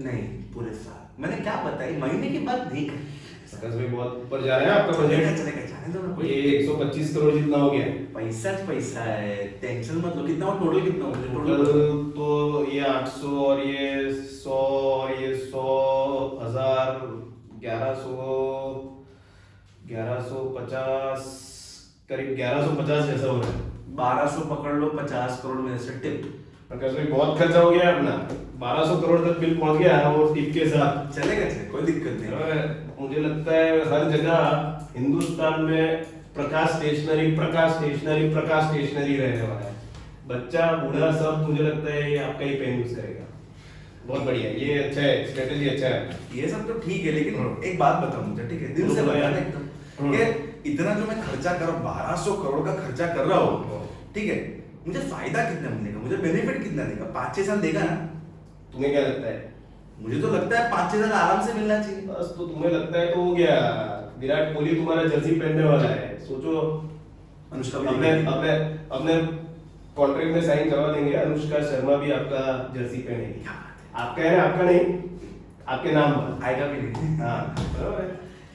नहीं, पूरे साल। मैंने क्या बताई, महीने की बात नहीं करी। सकस में बहुत ऊपर जा रहा है आपका बजट। चलेगा, जाने दो ना। कोई ये 125 करोड़ जितना हो गया। पैसा है, टेंशन मत लो। कितना हो टोटल, कितना हो टोटल तो ये 800 और ये 100 और ये 100,000, 1150, करीब 1150 जैसा हो रहा है। 1200 पकड़ लो, 50 करोड़ मेरे से टिप। प्रकाश भाई बहुत खर्चा हो गया अपना, 1200 करोड़ तक बिल पहुंच गया है और टिप के साथ। चलेगा, कोई दिक्कत नहीं। मुझे लगता है हर जगह हिंदुस्तान में प्रकाश स्टेशनरी रहने वाला है। बच्चा बूढ़ा सब, मुझे लगता है ये आपका ही पेन यूज करेगा। बहुत बढ़िया, ये अच्छा है, स्ट्रेटेजी अच्छा है। ये सब तो ठीक है, लेकिन एक बात बताओ मुझे, ठीक है, दिल से बताना एकदम, कि इतना जो मैं खर्चा कर रहा हूँ, 1200 करोड़ का खर्चा कर रहा हूँ, ठीक है, मुझे फायदा कितना मिलेगा, मुझे बेनिफिट कितना देगा? 5-6 साल देगा ना? तुम्हें क्या लगता है? मुझे तो लगता है 5-6 साल आराम से मिलना चाहिए। बस, तो तुम्हें लगता है तो हो गया। विराट कोहली तुम्हारा जर्सी पहनने वाला है, सोचो। अनुष्का अपने कॉन्ट्रैक्ट में साइन करवा देंगे, अनुष्का शर्मा भी आपका जर्सी पहनेगी। आपका है ना? आपका नहीं, आपके नाम पर आएगा भी नहीं। हाँ बराबर है,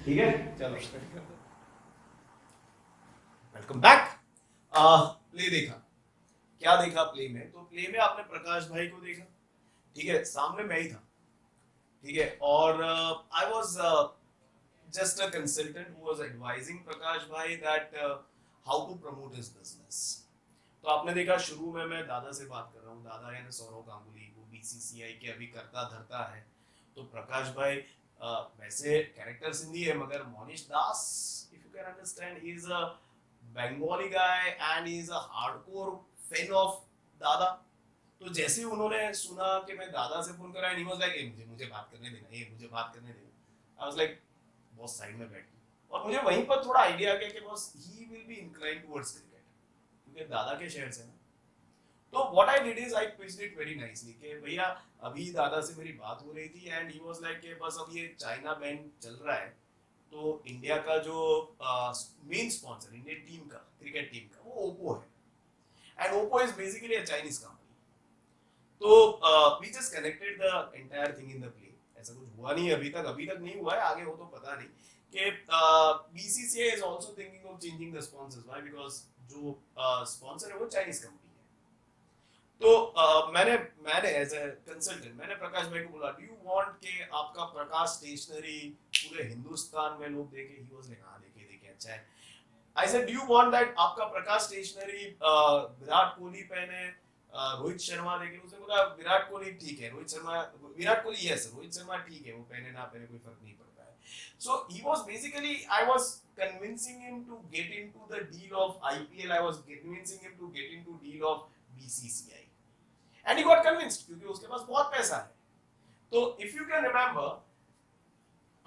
ठीक है, चलो वेलकम बैक। ले देखा क्या देखा प्ले में? तो प्ले में आपने प्रकाश भाई को देखा, ठीक है, सामने मैं ही था, ठीक है, और I was just a consultant who was advising Prakash bhai that how to promote his business. तो आपने देखा शुरू में मैं दादा से बात कर रहा हूँ, दादा यानी सौरव गांगुली, वो बीसीसीआई के अभी करता धरता है। तो प्रकाश भाई वैसे कैरेक्टर सिंधी है, मगर मोनिश दास, if you can understand, he is a Bengali guy and he is a hardcore fan of दादा। तो जैसे ही उन्होंने सुना कि मैं दादा से फोन कर रहा है, he was like, मुझे मुझे बात करने देना, ये मुझे बात करने देना। I was like, boss side में बैठ गई, और मुझे वहीं पर थोड़ा आइडिया आ गया कि boss he will be inclined towards cricket, क्योंकि दादा के शहर से ना। तो what I did is I pitched it very nicely कि भैया अभी दादा से मेरी बात हो रही थी एंड ही वाज लाइक कि बस अब ये चाइना बैन चल रहा है, तो इंडिया का जो मेन स्पॉन्सर इंडियन टीम का, क्रिकेट टीम का, वो ओप्पो है, and Oppo is basically a Chinese company. तो we just connected the entire thing in the play. ऐसा कुछ हुआ नहीं अभी तक नहीं हुआ है, आगे हो तो पता नहीं, कि BCCI is also thinking of changing the sponsors, why, because जो स्पॉन्सर है वो चाइनीज कंपनी है। तो मैंने एज अ कंसल्टेंट मैंने प्रकाश भाई को बोला, डू यू वांट के आपका प्रकाश स्टेशनरी पूरे हिंदुस्तान में लोग देखे? ही वाज लाइक, हां देखे अच्छा है। I said, do you want that आपका प्रकाश स्टेशनरी विराट कोहली पहने, रोहित शर्मा देखे? उसने बोला विराट कोहली ठीक है, विराट कोहली यस, रोहित शर्मा ठीक है, वो पहने ना पहने कोई फर्क नहीं पड़ता है। So he was basically, I was convincing him to get into the deal of IPL, I was convincing him to get into deal of BCCI, and he got convinced, क्योंकि उसके पास बहुत पैसा है। तो if you can remember,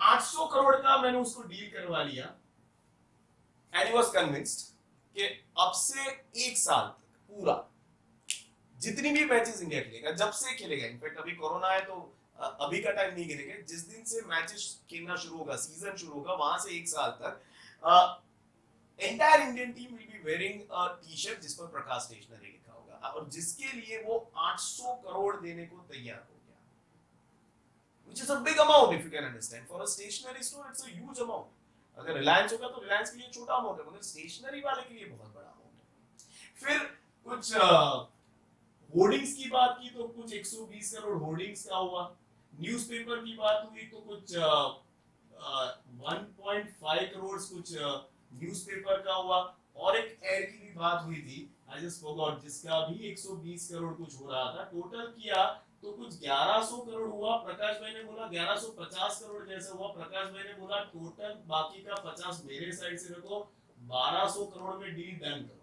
800 crore का मैंने उसको डील करवा लिया, एंड ही वाज कन्विंस्ड कि अब से 1 साल तक पूरा जितनी भी मैचेस इंडिया खेलेगा, जब से खेलेगा, इनफैक्ट अभी कोरोना है तो अभी का टाइम नहीं खेलेगा, जिस दिन से मैचेस खेलना शुरू होगा, सीजन शुरू होगा, वहां से 1 साल तक entire Indian team will be wearing a T-shirt जिस पर प्रकाश स्टेशनरी लिखा होगा, और जिसके लिए वो 800 करोड़ देने को तैयार हो गया, which is a big amount if you can understand. For a stationery store it's a huge amount. अगर रिलायंस होगा तो रिलायंस के लिए छोटा अमाउंट है, मगर स्टेशनरी वाले के लिए बहुत बड़ा अमाउंट है। फिर कुछ होर्डिंग्स की बात की तो कुछ 120 करोड़ होर्डिंग्स का हुआ, न्यूज़पेपर की बात हुई तो कुछ 1.5 करोड़ कुछ न्यूज़पेपर का हुआ, और एक एयर की भी बात हुई थी, आई जस्ट फॉरगॉट, जिसका भी 120 करोड़ कुछ हो रहा था। टोटल किया तो कुछ 1100 करोड़ हुआ। प्रकाश भाई ने बोला 1150 करोड़ जैसा हुआ। प्रकाश भाई ने बोला टोटल बाकी का 50 मेरे साइड से रखो, 1200 करोड़ में डील डन करो।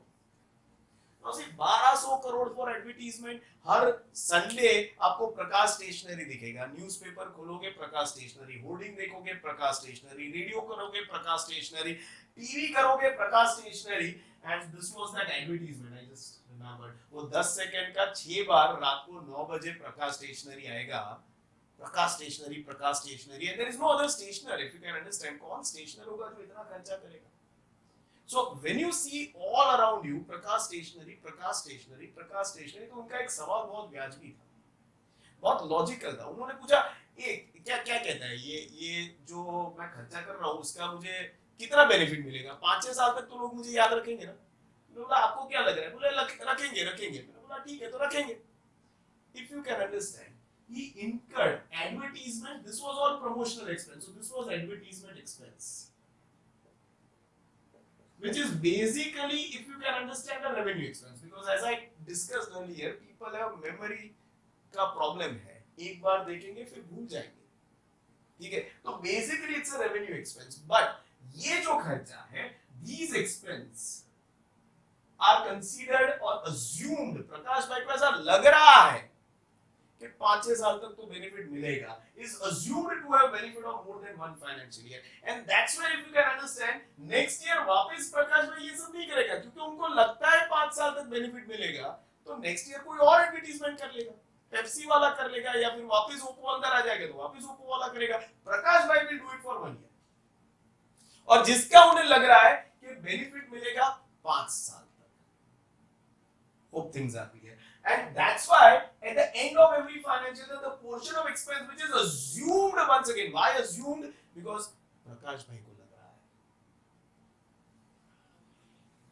1200 crore for advertisement. Her Sunday आपको प्रकाश स्टेशनरी दिखेगा, न्यूज़पेपर खोलोगे प्रकाश स्टेशनरी, होर्डिंग देखोगे प्रकाश स्टेशनरी, रेडियो करोगे प्रकाश स्टेशनरी, टीवी करोगे Prakash stationery, and this was that advertisement. I just remembered, वो 10 सेकंड का 6 बार रात को 9 बजे प्रकाश स्टेशनरी आएगा, Prakash stationery, Prakash stationery, and there is no other stationer, if you can understand. कौन स्टेशनर होगा जो इतना खर्चा करेगा? So when you see all around you Prakash stationery, Prakash stationery, Prakash stationery, तो उनका एक सवाल बहुत व्याजबी था, बहुत लॉजिकल था। उन्होंने पूछा ये क्या क्या कहता है, ये जो मैं खर्चा कर रहा हूँ उसका मुझे कितना बेनिफिट मिलेगा? 5-6 साल तक तो लोग मुझे याद रखेंगे ना। मैंने बोला आपको क्या लग रहा है? बोले रखेंगे। मैंने बोला ठीक है तो रखेंगे। If you can understand, he incurred advertisement. This was all promotional expense. So this was advertisement expense, which is basically, if you can understand, a revenue expense, because as I discussed earlier, people have memory का problem है, एक बार देखेंगे फिर भूल जाएंगे, ठीक है? तो basically it's a revenue expense, but ये जो खर्चा है, these expense are considered or assumed, प्रकाश भाई को ऐसा लग रहा है कि 5-6 साल तक तो बेनिफिट मिलेगा, is assumed to have benefit of more than one financial year, and that's where, if you can understand, next year वापस प्रकाश भाई ये सब नहीं करेगा, क्योंकि उनको लगता है 5 साल तक बेनिफिट मिलेगा, तो नेक्स्ट ईयर कोई और एडवर्टाइजमेंट कर लेगा, पेप्सी वाला कर लेगा, या फिर वापस ओप्पो अंदर आ जाएगा तो वापस ओप्पो वाला करेगा। प्रकाश भाई will do it for 1 year, और जिसका उन्हें लग रहा है कि बेनिफिट मिलेगा 5 साल तक। Hope things are clear. And that's why at the end of every financial year, the portion of expense which is assumed, once again, why assumed? Because Prakash bhai ko lag raha hai,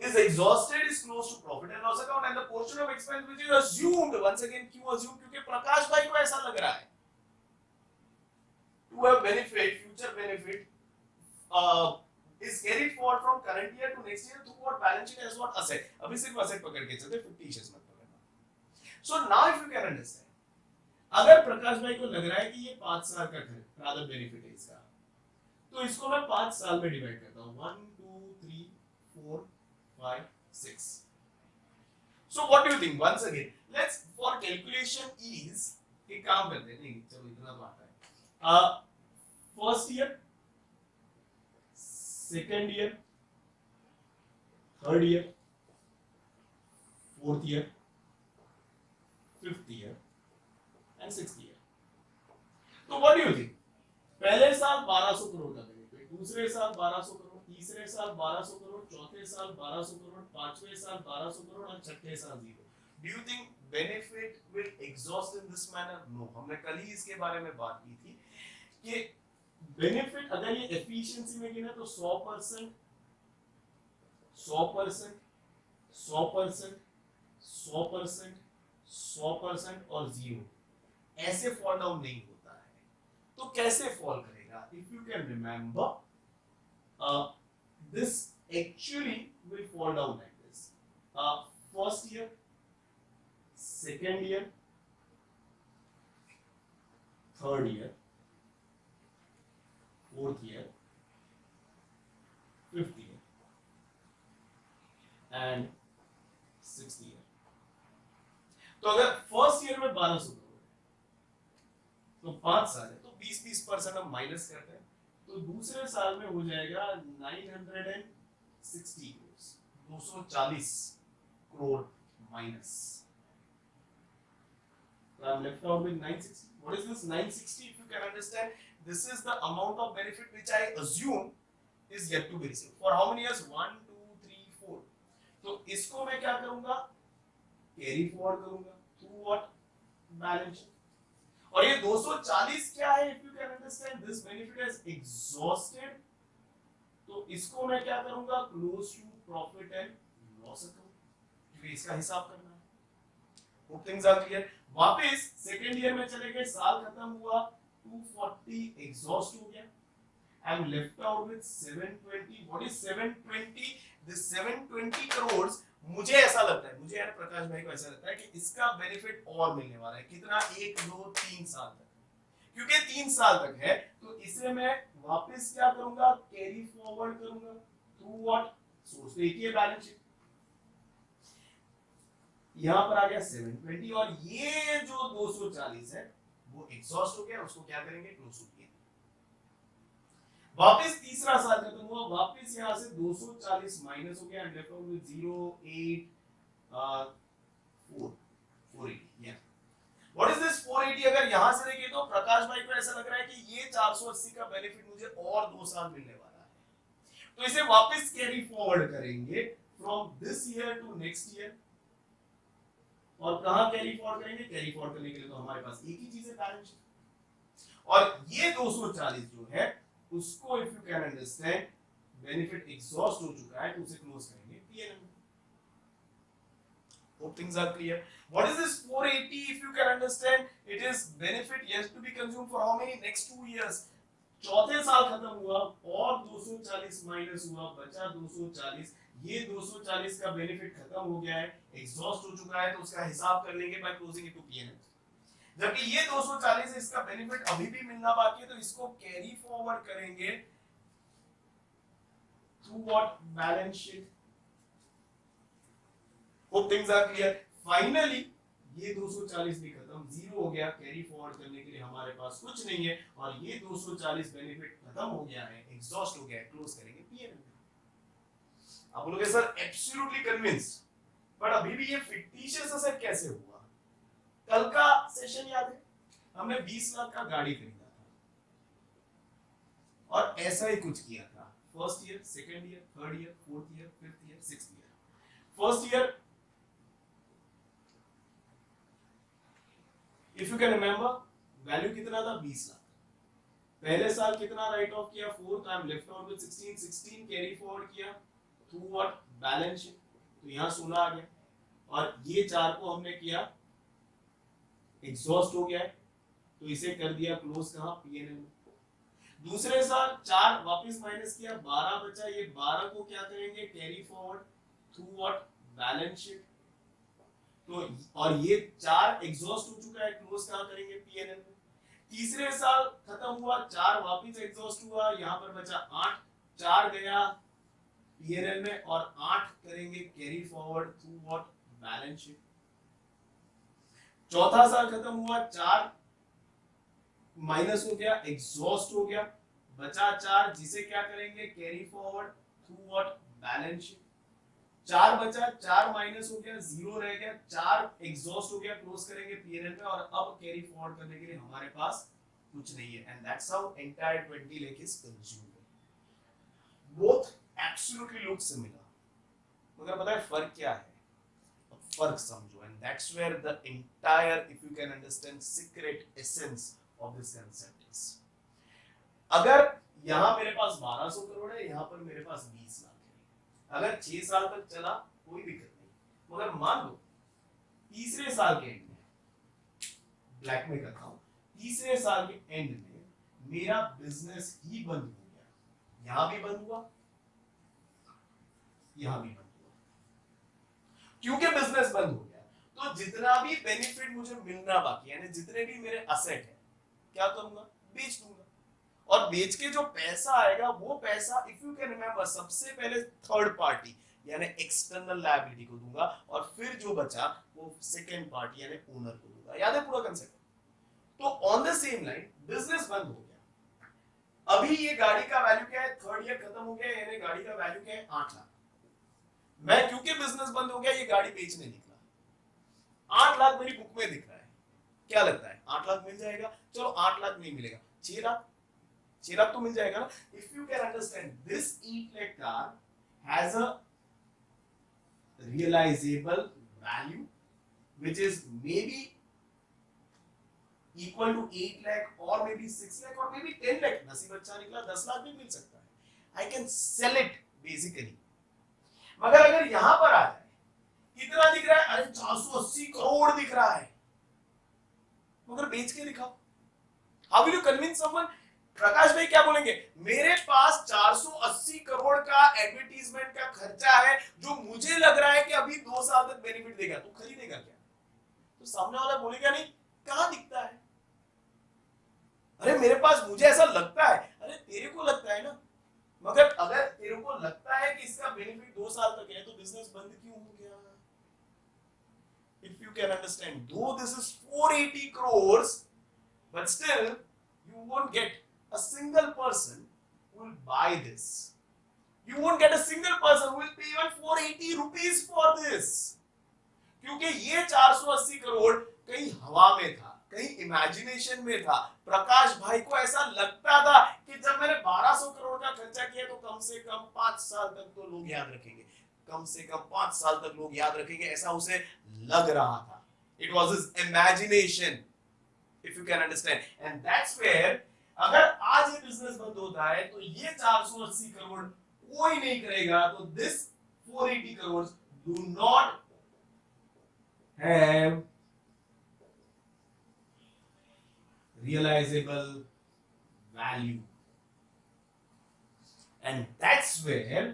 is exhausted is close to profit and loss account and the portion of expense which is assumed, once again क्यों assumed, क्योंकि प्रकाश भाई को ऐसा लग रहा है to have benefit, future benefit is carried forward from current year to next year through what balance sheet as what asset. अभी सिर्फ asset पकड़ के चलते, fictitious मत पकड़ना. So now if you can understand, अगर प्रकाश भाई को लग रहा है कि ये 5 साल का खर्च rather benefit है इसका, तो इसको मैं 5 साल में डिवाइड करता हूँ. 1 2 3 4 5 6. So what do you think? Once again, let's for calculation ease एक काम करते हैं. नहीं चलो इतना बात है. First year, second year, third year, fourth year, fifth year, and sixth year. तो what do you think? पहले साल 1200 करोड़ का बेनिफिट, दूसरे साल 1200 करोड़, तीसरे साल 1200 करोड़, चौथे साल 1200 करोड़, पांचवें साल 1200 करोड़ और छठे साल 0. Do you think benefit will exhaust in this manner? No. हमने कल ही इसके बारे में बात की थी कि बेनिफिट अगर ये एफिशिएंसी में गिना तो 100%, 100%, 100%, 100%, 100% और 0 ऐसे फॉल डाउन नहीं होता है. तो कैसे फॉल करेगा? If you can remember, this actually will fall down like this. First year, second year, third year, fourth year, fifth year, and sixth year. तो अगर फर्स्ट ईयर में 1200 करोड़ है तो 5 साल है तो 20% हम माइनस करते हैं तो दूसरे साल में हो जाएगा 960 crore, 240 crore minus. So I'm left out with 960. What is this 960? If you can understand, this is the amount of benefit which I assume is yet to be received. For how many years? 1, 2, 3, 4. तो इसको मैं क्या करूंगा? Carry forward करूंगा. Through what? Balance sheet. और ये 240 क्या है? If you can understand, this benefit is exhausted. तो इसको मैं क्या करूंगा? Close to profit and loss account. क्योंकि इसका हिसाब करना है. Hope things are clear. वापस सेकेंड ईयर में चले गए, साल खत्म हुआ, 240 एग्जॉस्ट हो गया. I am left out with 720. What is 720? This 720 crore मुझे ऐसा लगता है, मुझे यार प्रकाश भाई को ऐसा लगता है कि इसका बेनिफिट और मिलने वाला है. कितना? 1 2 3 साल तक. क्योंकि 3 साल तक है तो इसे मैं वापस क्या करूंगा? कैरी फॉरवर्ड करूंगा. Through what source? देखिए बैलेंस शीट यहां पर आ गया 720 और ये जो 240 है वो एग्जॉस्ट हो गया. उसको क्या करेंगे? Close to P. वापस तीसरा साल खत्म हुआ, वापस यहां से 240 माइनस हो गया एंड लेफ्ट आउट विद 0 8 480. या व्हाट इज दिस 480? अगर यहां से देखिए तो प्रकाश भाई को ऐसा लग रहा है कि ये 480 का बेनिफिट मुझे और 2 साल मिलने वाला है. तो इसे वापस कैरी फॉरवर्ड करेंगे from this year to next year. और कहां कैरी फॉरवर्ड करेंगे? कैरी फॉरवर्ड करने के लिए तो हमारे पास एक ही चीज है, बैलेंस शीट. और ये 240 जो है उसको if you can understand benefit exhaust हो चुका है तो उसे क्लोज करेंगे PNL. Hope things are clear. What is this 480? If you can understand, it is benefit yes to be consumed for how many? Next 2 years. चौथे साल खत्म हुआ और 240 माइनस हुआ, बचा 240. ये 240 का बेनिफिट खत्म हो गया है, एग्जॉस्ट हो चुका है तो उसका हिसाब कर लेंगे by closing it to PNL. जबकि ये 240 है इसका बेनिफिट अभी भी मिलना बाकी है तो इसको कैरी फॉरवर्ड करेंगे through what? Balance sheet. Hope things are clear. Finally ये 240 भी खत्म, 0 हो गया. कैरी फॉरवर्ड करने के लिए हमारे पास कुछ नहीं है और ये 240 बेनिफिट खत्म हो गया है, एग्जॉस्ट हो गया है, क्लोज करेंगे पीएनएल. आप बोलोगे सर एब्सोल्युटली कन्विंस्ड, बट अभी भी ये फिक्टिशियस असेट कैसे हुआ? कल का सेशन याद है? हमने 20 लाख का गाड़ी खरीदा था और ऐसा ही कुछ किया था. First year, second year, third year, fourth year, fifth year, sixth year. First year if you can remember value कितना था? 20 लाख. पहले साल कितना राइट ऑफ किया? 4. I am left out with 16 carry forward किया थ्रू व्हाट? Balance sheet. तो यहाँ 16 आ गया, और ये 4 को हमने किया एग्जॉस्ट हो गया है, तो इसे कर दिया क्लोज कहाँ, पीएनएल में। दूसरे साल 4 वापस माइनस किया, 12 बचा, ये 12 को क्या करेंगे, carry forward through what, balance sheet. तो और ये 4 एग्जॉस्ट हो चुका है, क्लोज कहाँ करेंगे, पीएनएल में। तीसरे साल खत्म हुआ, 4 वापस एग्जॉस्ट हुआ, यहाँ पर बचा 8, 4 गया पीएनएल में, और 8 करेंगे carry forward through what, balance sheet. चौथा साल खत्म हुआ, 4 माइनस हो गया, एग्जॉस्ट हो गया, बचा 4, जिसे क्या करेंगे, carry forward through what, balance sheet. 4 बचा, 4 माइनस हो गया, 0 रह गया, 4 एग्जॉस्ट हो गया, क्लोज करेंगे पीएनएल में, और अब कैरी फॉरवर्ड करने के लिए हमारे पास कुछ नहीं है, and that's how entire 20 lakh is consumed. Both absolutely look similar, मगर पता है फर्क क्या है, फर्क समझो, and that's where the entire, if you can understand, secret essence of this concept is. अगर यहां मेरे पास 1200 करोड़ है, यहां पर मेरे पास 20 लाख है, अगर 6 साल तक चला कोई दिक्कत नहीं, मगर मान लो तीसरे साल के एंड में, ब्लैक में करता हूं, तीसरे साल के एंड में मेरा बिजनेस ही बंद हो गया, यहां भी बंद हुआ, यहां भी बंद हुआ, क्योंकि बिजनेस बंद हो गया, तो जितना भी बेनिफिट मुझे मिलना बाकी है, यानी जितने भी मेरे असेट है, क्या करूंगा, बेच दूंगा, और बेच के जो पैसा आएगा, वो पैसा इफ यू कैन रिमेंबर, सबसे पहले थर्ड पार्टी यानी एक्सटर्नल लायबिलिटी को दूंगा, और फिर जो बचा वो सेकंड पार्टी यानी ओनर को दूंगा। याद है पूरा कंसेप्ट? तो on the same line business बंद हो गया, अभी ये गाड़ी का वैल्यू क्या है, थर्ड ईयर खत्म हो गया, यानी गाड़ी का वैल्यू क्या है, 8 लाख। मैं क्योंकि बिजनेस बंद हो गया, ये गाड़ी बेचने निकला, 8 लाख मेरी बुक में दिख रहा है, क्या लगता है 8 लाख मिल जाएगा? चलो 8 लाख नहीं मिलेगा, 6 लाख, 6 लाख तो मिल जाएगा ना। If you can understand, this 8 lakh car has a realizable value which is maybe equal to 8 lakh or maybe 6 lakh or maybe 10 lakh, नसीब अच्छा निकला 10 लाख भी मिल सकता है, I can sell it basically। मगर अगर यहां पर आ जाए, कितना दिख रहा है, अरे 480 करोड़ दिख रहा है, मगर बेच के दिखाओ, how will you convince someone? Prakash भाई क्या बोलेंगे, मेरे पास 480 करोड़ का एडवर्टीजमेंट का खर्चा है, जो मुझे लग रहा है कि अभी 2 साल तक बेनिफिट देगा, तो खरीदेगा क्या? तो सामने वाला बोलेगा नहीं, कहां दिखता है, अरे मेरे पास, मुझे ऐसा लगता है, अरे तेरे को लगता है ना, मगर अगर तेरे को लगता है कि इसका बेनिफिट 2 साल तक है, तो बिजनेस बंद क्यों हो गया? If you can understand, though this is 480 crores, but still you won't get a single person who will buy this. You won't get a single person who will pay even 480 rupees for this. क्योंकि ये 480 करोड़ कहीं हवा में था, कहीं imagination में था। प्रकाश भाई को ऐसा लगता था कि जब मैंने 1200 करोड़ का खर्चा किया, तो कम से कम 5 साल तक तो लोग याद रखेंगे, कम से कम 5 साल तक लोग याद रखेंगे, ऐसा उसे लग रहा था। It was his imagination, if you can understand, and that's where अगर आज ये बिजनेस बंद होता है, तो ये 480 करोड़ कोई नहीं करेगा, तो this 480 crores do not have realizable value, and that's where,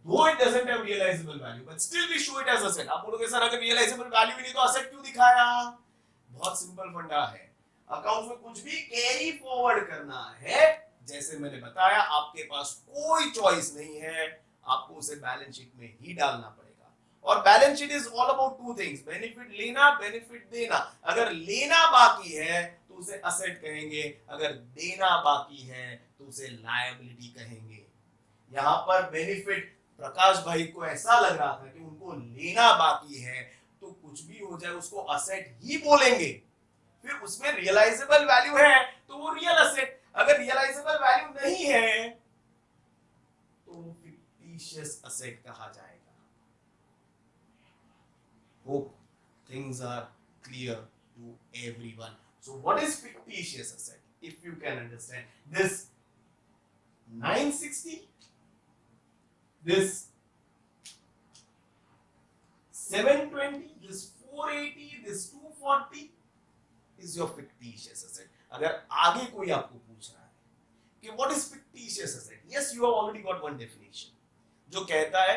though it doesn't have realizable value, but still we show it as asset। आप बोलोगे सर अगर realizable value ही नहीं तो asset क्यों दिखाया? बहुत सिंपल फंडा है, अकाउंट में कुछ भी कैरी फॉरवर्ड करना है, जैसे मैंने बताया, आपके पास कोई चॉइस नहीं है, आपको उसे बैलेंस शीट में ही डालना पड़ेगा। और balance sheet is all about two things, benefit लेना, बेनिफिट देना। अगर लेना बाकी है तो उसे असेट कहेंगे, अगर देना बाकी है तो उसे लायबिलिटी कहेंगे। यहां पर बेनिफिट, प्रकाश भाई को ऐसा लग रहा था कि उनको लेना बाकी है, तो कुछ भी हो जाए उसको असेट ही बोलेंगे, फिर उसमें रियलाइजेबल वैल्यू है तो वो रियल असेट, अगर रियलाइजेबल वैल्यू नहीं है तो वो फिक्टिशियस असेट कहा जाएगा। Hope things are clear to everyone. So what is fictitious asset? If you can understand this 960, this 720, this 480, this 240 is your fictitious asset. अगर आगे कोई आपको पूछ रहा है कि what is fictitious asset, yes, you have already got one definition जो कहता है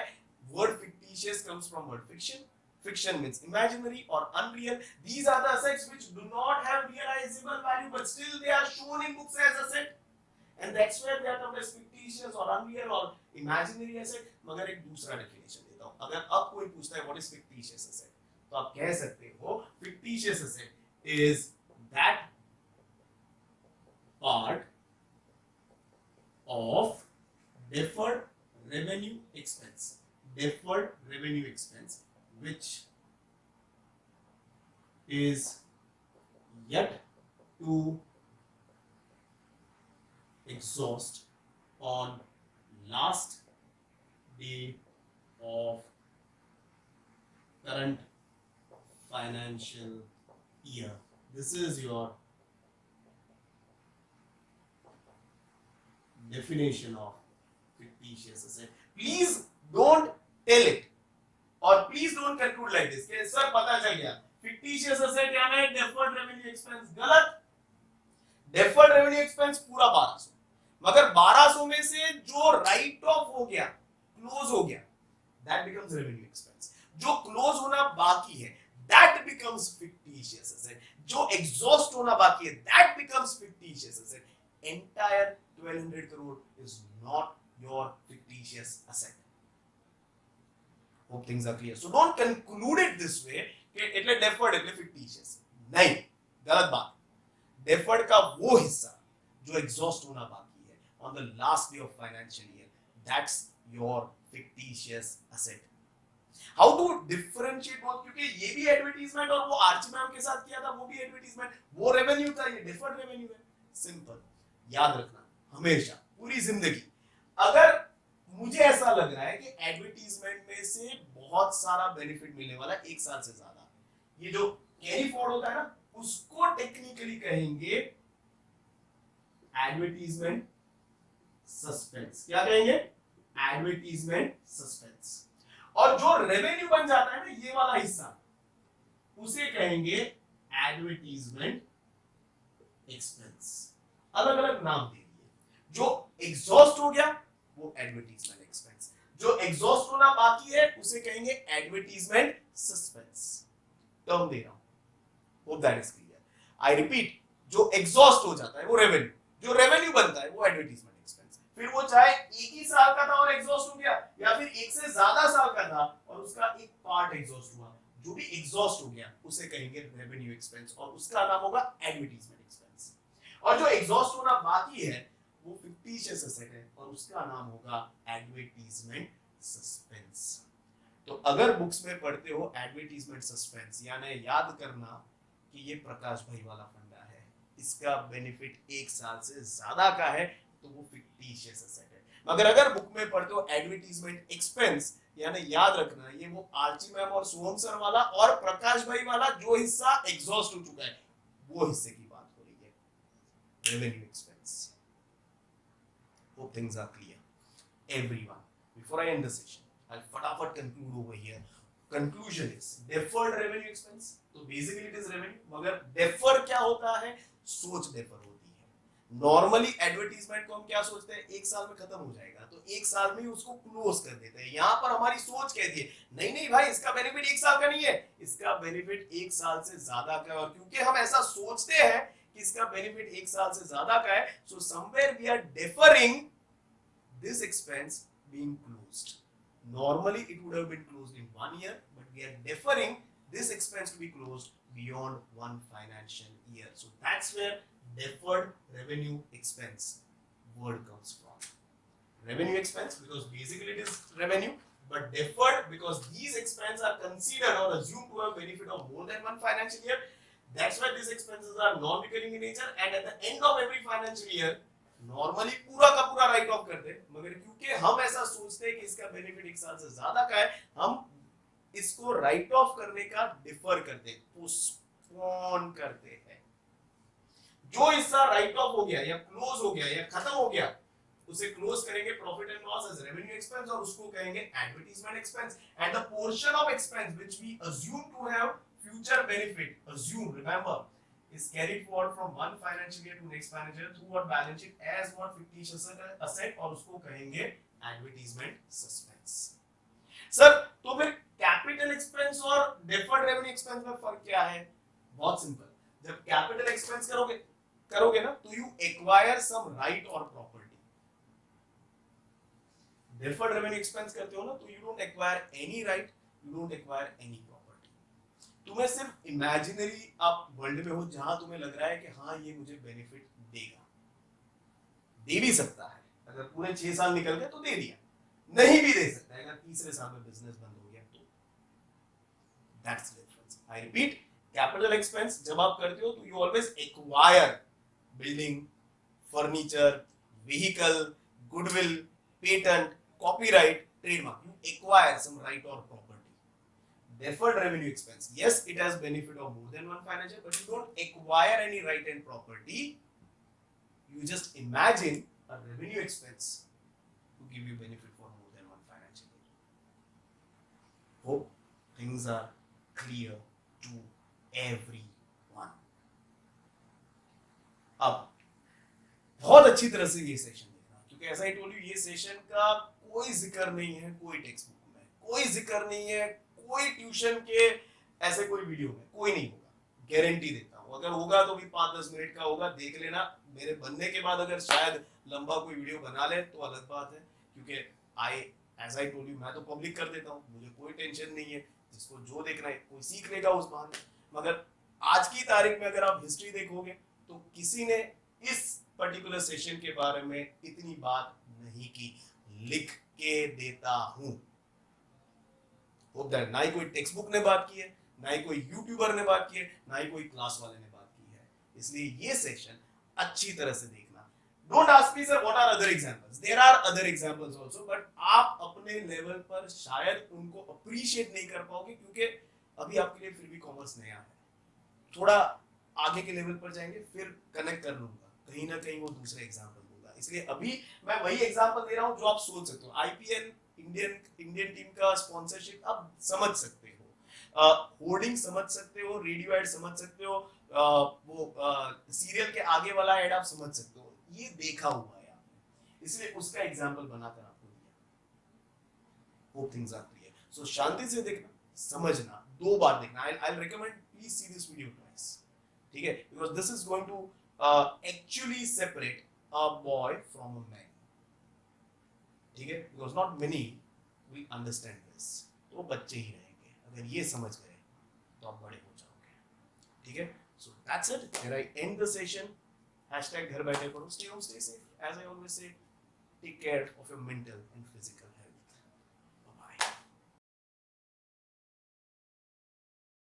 word fictitious comes from word fiction. Fiction means imaginary or unreal. These are the assets which do not have realizable value but still they are shown in books as asset. And that's where they are termed as fictitious or unreal or imaginary asset. मगर एक दूसरा definition देता हूँ. अगर अब कोई पूछता है what is fictitious asset, तो आप कह सकते हो fictitious asset is that part of deferred revenue expense. Deferred revenue expense which is yet to exhaust on last day of current financial year. This is your definition of fictitious asset. Please don't tell it और please don't conclude like this कि sir पता चल गया fictitious asset यानी deferred revenue expense. गलत. Deferred revenue expense पूरा 1200, मगर 1200 में से जो राइट ऑफ हो गया, क्लोज हो गया, दैट बिकम्स रेवेन्यू एक्सपेंस. जो क्लोज होना बाकी है दैट बिकम्स फिक्टिशियस एसेट. जो एग्जॉस्ट होना बाकी है that becomes fictitious asset. Entire 1200 crore is not your fictitious asset. Hope things are clear. So don't conclude it this way कि એટલે deferred એટલે fictitious. नहीं, गलत बात. Deferred का वो हिस्सा जो exhaust होना बाकी है on the last day of financial year, that's your fictitious asset. How to differentiate both? क्योंकि ये भी advertisement और वो आर्ची मैम के साथ किया था वो भी advertisement, वो revenue था, ये deferred revenue है. Simple. याद रखना हमेशा पूरी जिंदगी. अगर मुझे ऐसा लग रहा है कि एडवर्टीजमेंट में से बहुत सारा बेनिफिट मिलने वाला है एक साल से ज्यादा, ये जो कैरी फॉरवर्ड होता है ना, उसको टेक्निकली कहेंगे एडवर्टीजमेंट सस्पेंस. क्या कहेंगे? Advertisement suspense. और जो रेवेन्यू बन जाता है ना ये वाला हिस्सा, उसे कहेंगे एडवर्टीजमेंट एक्सपेंस. अलग अलग नाम दे दिए. जो एग्जॉस्ट हो गया वो एडवर्टीजमेंट एक्सपेंस, जो एग्जॉस्ट होना बाकी है उसे कहेंगे एडवर्टीजमेंट सस्पेंस. टर्म दे रहा हूं. Hope that is clear. I repeat, जो एग्जॉस्ट हो जाता है वो रेवेन्यू, जो रेवेन्यू बनता है वो एडवर्टीजमेंट एक्सपेंस. फिर वो चाहे एक ही साल का था और एग्जॉस्ट हो गया या फिर एक से ज्यादा साल का था और उसका एक पार्ट एग्जॉस्ट हुआ, जो भी एग्जॉस्ट हो गया उसे कहेंगे रेवेन्यू एक्सपेंस और उसका नाम होगा एडवर्टीजमेंट एक्सपेंस. और जो एग्जॉस्ट होना बाकी है वो फिक्टिशियस एसेट है और उसका नाम होगा एडवर्टीजमेंट सस्पेंस. तो अगर बुक्स में पढ़ते हो एडवर्टीजमेंट सस्पेंस, यानी याद करना कि ये प्रकाश भाई वाला फंडा है, इसका बेनिफिट एक साल से ज्यादा का है, तो वो फिक्टिशियस एसेट है. मगर अगर बुक में पढ़ते हो एडवर्टीजमेंट एक्सपेंस, यानी याद रखना ये वो आर्ची मैम और सोहम सर वाला और प्रकाश भाई वाला जो हिस्सा एग्जॉस्ट हो चुका है वो हिस्से की बात हो रही है, revenue expense. Hope things are clear. Everyone, before I end the session, I'll fatapat conclude over here. Conclusion is deferred revenue expense. तो basically it is revenue. मगर defer क्या होता है? सोच defer होती है. Normally advertisement को हम क्या सोचते हैं? एक साल में खत्म हो जाएगा, तो एक साल में ही उसको क्लोज कर देते हैं. यहाँ पर हमारी सोच कहती है नहीं नहीं भाई, इसका बेनिफिट एक साल का नहीं है, इसका बेनिफिट एक साल से ज्यादा का है. और क्योंकि हम ऐसा सोचते हैं इसका बेनिफिट एक साल से ज्यादा का है, so somewhere we are deferring this expense being closed. Normally it would have been closed in 1 year, but we are deferring this expense to be closed beyond 1 financial year. So that's where deferred revenue expense word comes from. Revenue expense because basically it is revenue, but deferred because these expenses are considered or assumed to have benefit of more than 1 financial year. That's why these expenses are non-recurring in nature, and at the end of every financial year, normally पूरा का पूरा right of करते हैं. मगर क्योंकि हम ऐसा सोचते हैं कि इसका बेनिफिट एक साल से ज्यादा का है, हम इसको राइट ऑफ करने का डिफर करते हैं, पोस्टपोन करते हैं. जो हिस्सा राइट ऑफ हो गया या क्लोज हो गया या खत्म हो गया उसे क्लोज करेंगे profit and loss as revenue expense और उसको कहेंगे advertisement expense and the portion of expense which we assume to have future benefit assume remember is carried forward from one financial year to next financial year through what balance sheet as what fictitious asset और उसको कहेंगे advertisement suspense. Sir तो फिर capital expense और deferred revenue expense में फर्क क्या है? बहुत सिंपल, जब कैपिटल एक्सपेंस करोगे ना तो यू एक्वायर सम राइट और प्रॉपर्टी। डिफर्ड रेवेन्यू एक्सपेंस करते हो ना तो you don't acquire any right, you don't acquire any property. तुम्हें सिर्फ इमेजिनरी आप वर्ल्ड में हो जहां तुम्हें लग रहा है कि हाँ ये मुझे बेनिफिट देगा, दे भी सकता है, अगर पूरे 6 साल निकल गए तो दे दिया, नहीं भी दे सकता है अगर तीसरे साल में बिजनेस बंद हो गया तो। That's the difference. I repeat, capital expense जब आप करते हो तो you always acquire building, furniture, vehicle, goodwill, patent, copyright, trademark, you acquire some right or property. Deferred revenue expense, yes, it has benefit of more than one financial, but you don't acquire any right and property. You just imagine a revenue expense to give you benefit for more than one financial year. Hope things are clear to everyone. अब बहुत अच्छी तरह से ये session देखना, क्योंकि ऐसा he told you, ये सेशन का कोई जिक्र नहीं है कोई टेक्स्ट बुक में, कोई जिक्र नहीं है कोई ट्यूशन के ऐसे कोई वीडियो में, कोई नहीं होगा, गारंटी देता हूं। अगर होगा तो भी 5-10 मिनट का होगा, देख लेना। मेरे बनने के बाद अगर शायद लंबा कोई वीडियो बना ले तो अलग बात है, क्योंकि एज आई टोल्ड यू मैं तो पब्लिक कर देता हूं, मुझे कोई टेंशन नहीं है, जिसको जो देखना है कोई सीख लेगा उस बहाने। मगर आज की तारीख में अगर आप हिस्ट्री देखोगे तो किसी ने इस पर्टिकुलर सेशन के बारे में इतनी बात नहीं की। लिख के देता हूं, ना ही कोई टेक्स्ट बुक ने बात की है, ना ही कोई यूट्यूबर ने बात की है, ना ही कोई क्लास वाले ने बात की है। इसलिए ये सेशन अच्छी तरह से देखना। Don't ask me sir what are other examples, there are other examples also, but आप अपने लेवल पर शायद उनको अप्रिशिएट नहीं कर पाओगे, क्योंकि अभी आपके लिए फिर भी कॉमर्स नया है। थोड़ा आगे के लेवल पर जाएंगे फिर कनेक्ट कर लूंगा, कहीं ना कहीं वो दूसरे एग्जांपल दूंगा। इसलिए अभी मैं वही एग्जांपल दे रहा हूं जो आप सोच सकते हो। आईपीएल इंडियन टीम का स्पॉन्सरशिप आप समझ सकते हो, होर्डिंग समझ सकते हो, रेडियो एड समझ सकते हो, वो सीरियल के आगे वाला एड आप समझ सकते हो, ये देखा हुआ है आपने, इसलिए उसका एग्जांपल बनाकर आपको दिया। Hope things are clear. So शांति से देखना, समझना, 2 बार देखना। I recommend please see this video twice, ठीक है, because this is going to actually separate a boy from a man, ठीक है, because not many will understand this. तो बच्चे ही रहेंगे, अगर ये समझ गए तो आप बड़े हो जाओगे, ठीक है। So that's it, here I end the session. #घर बैठे पढ़ो, stay home, stay safe, as I always say, take care of your mental and physical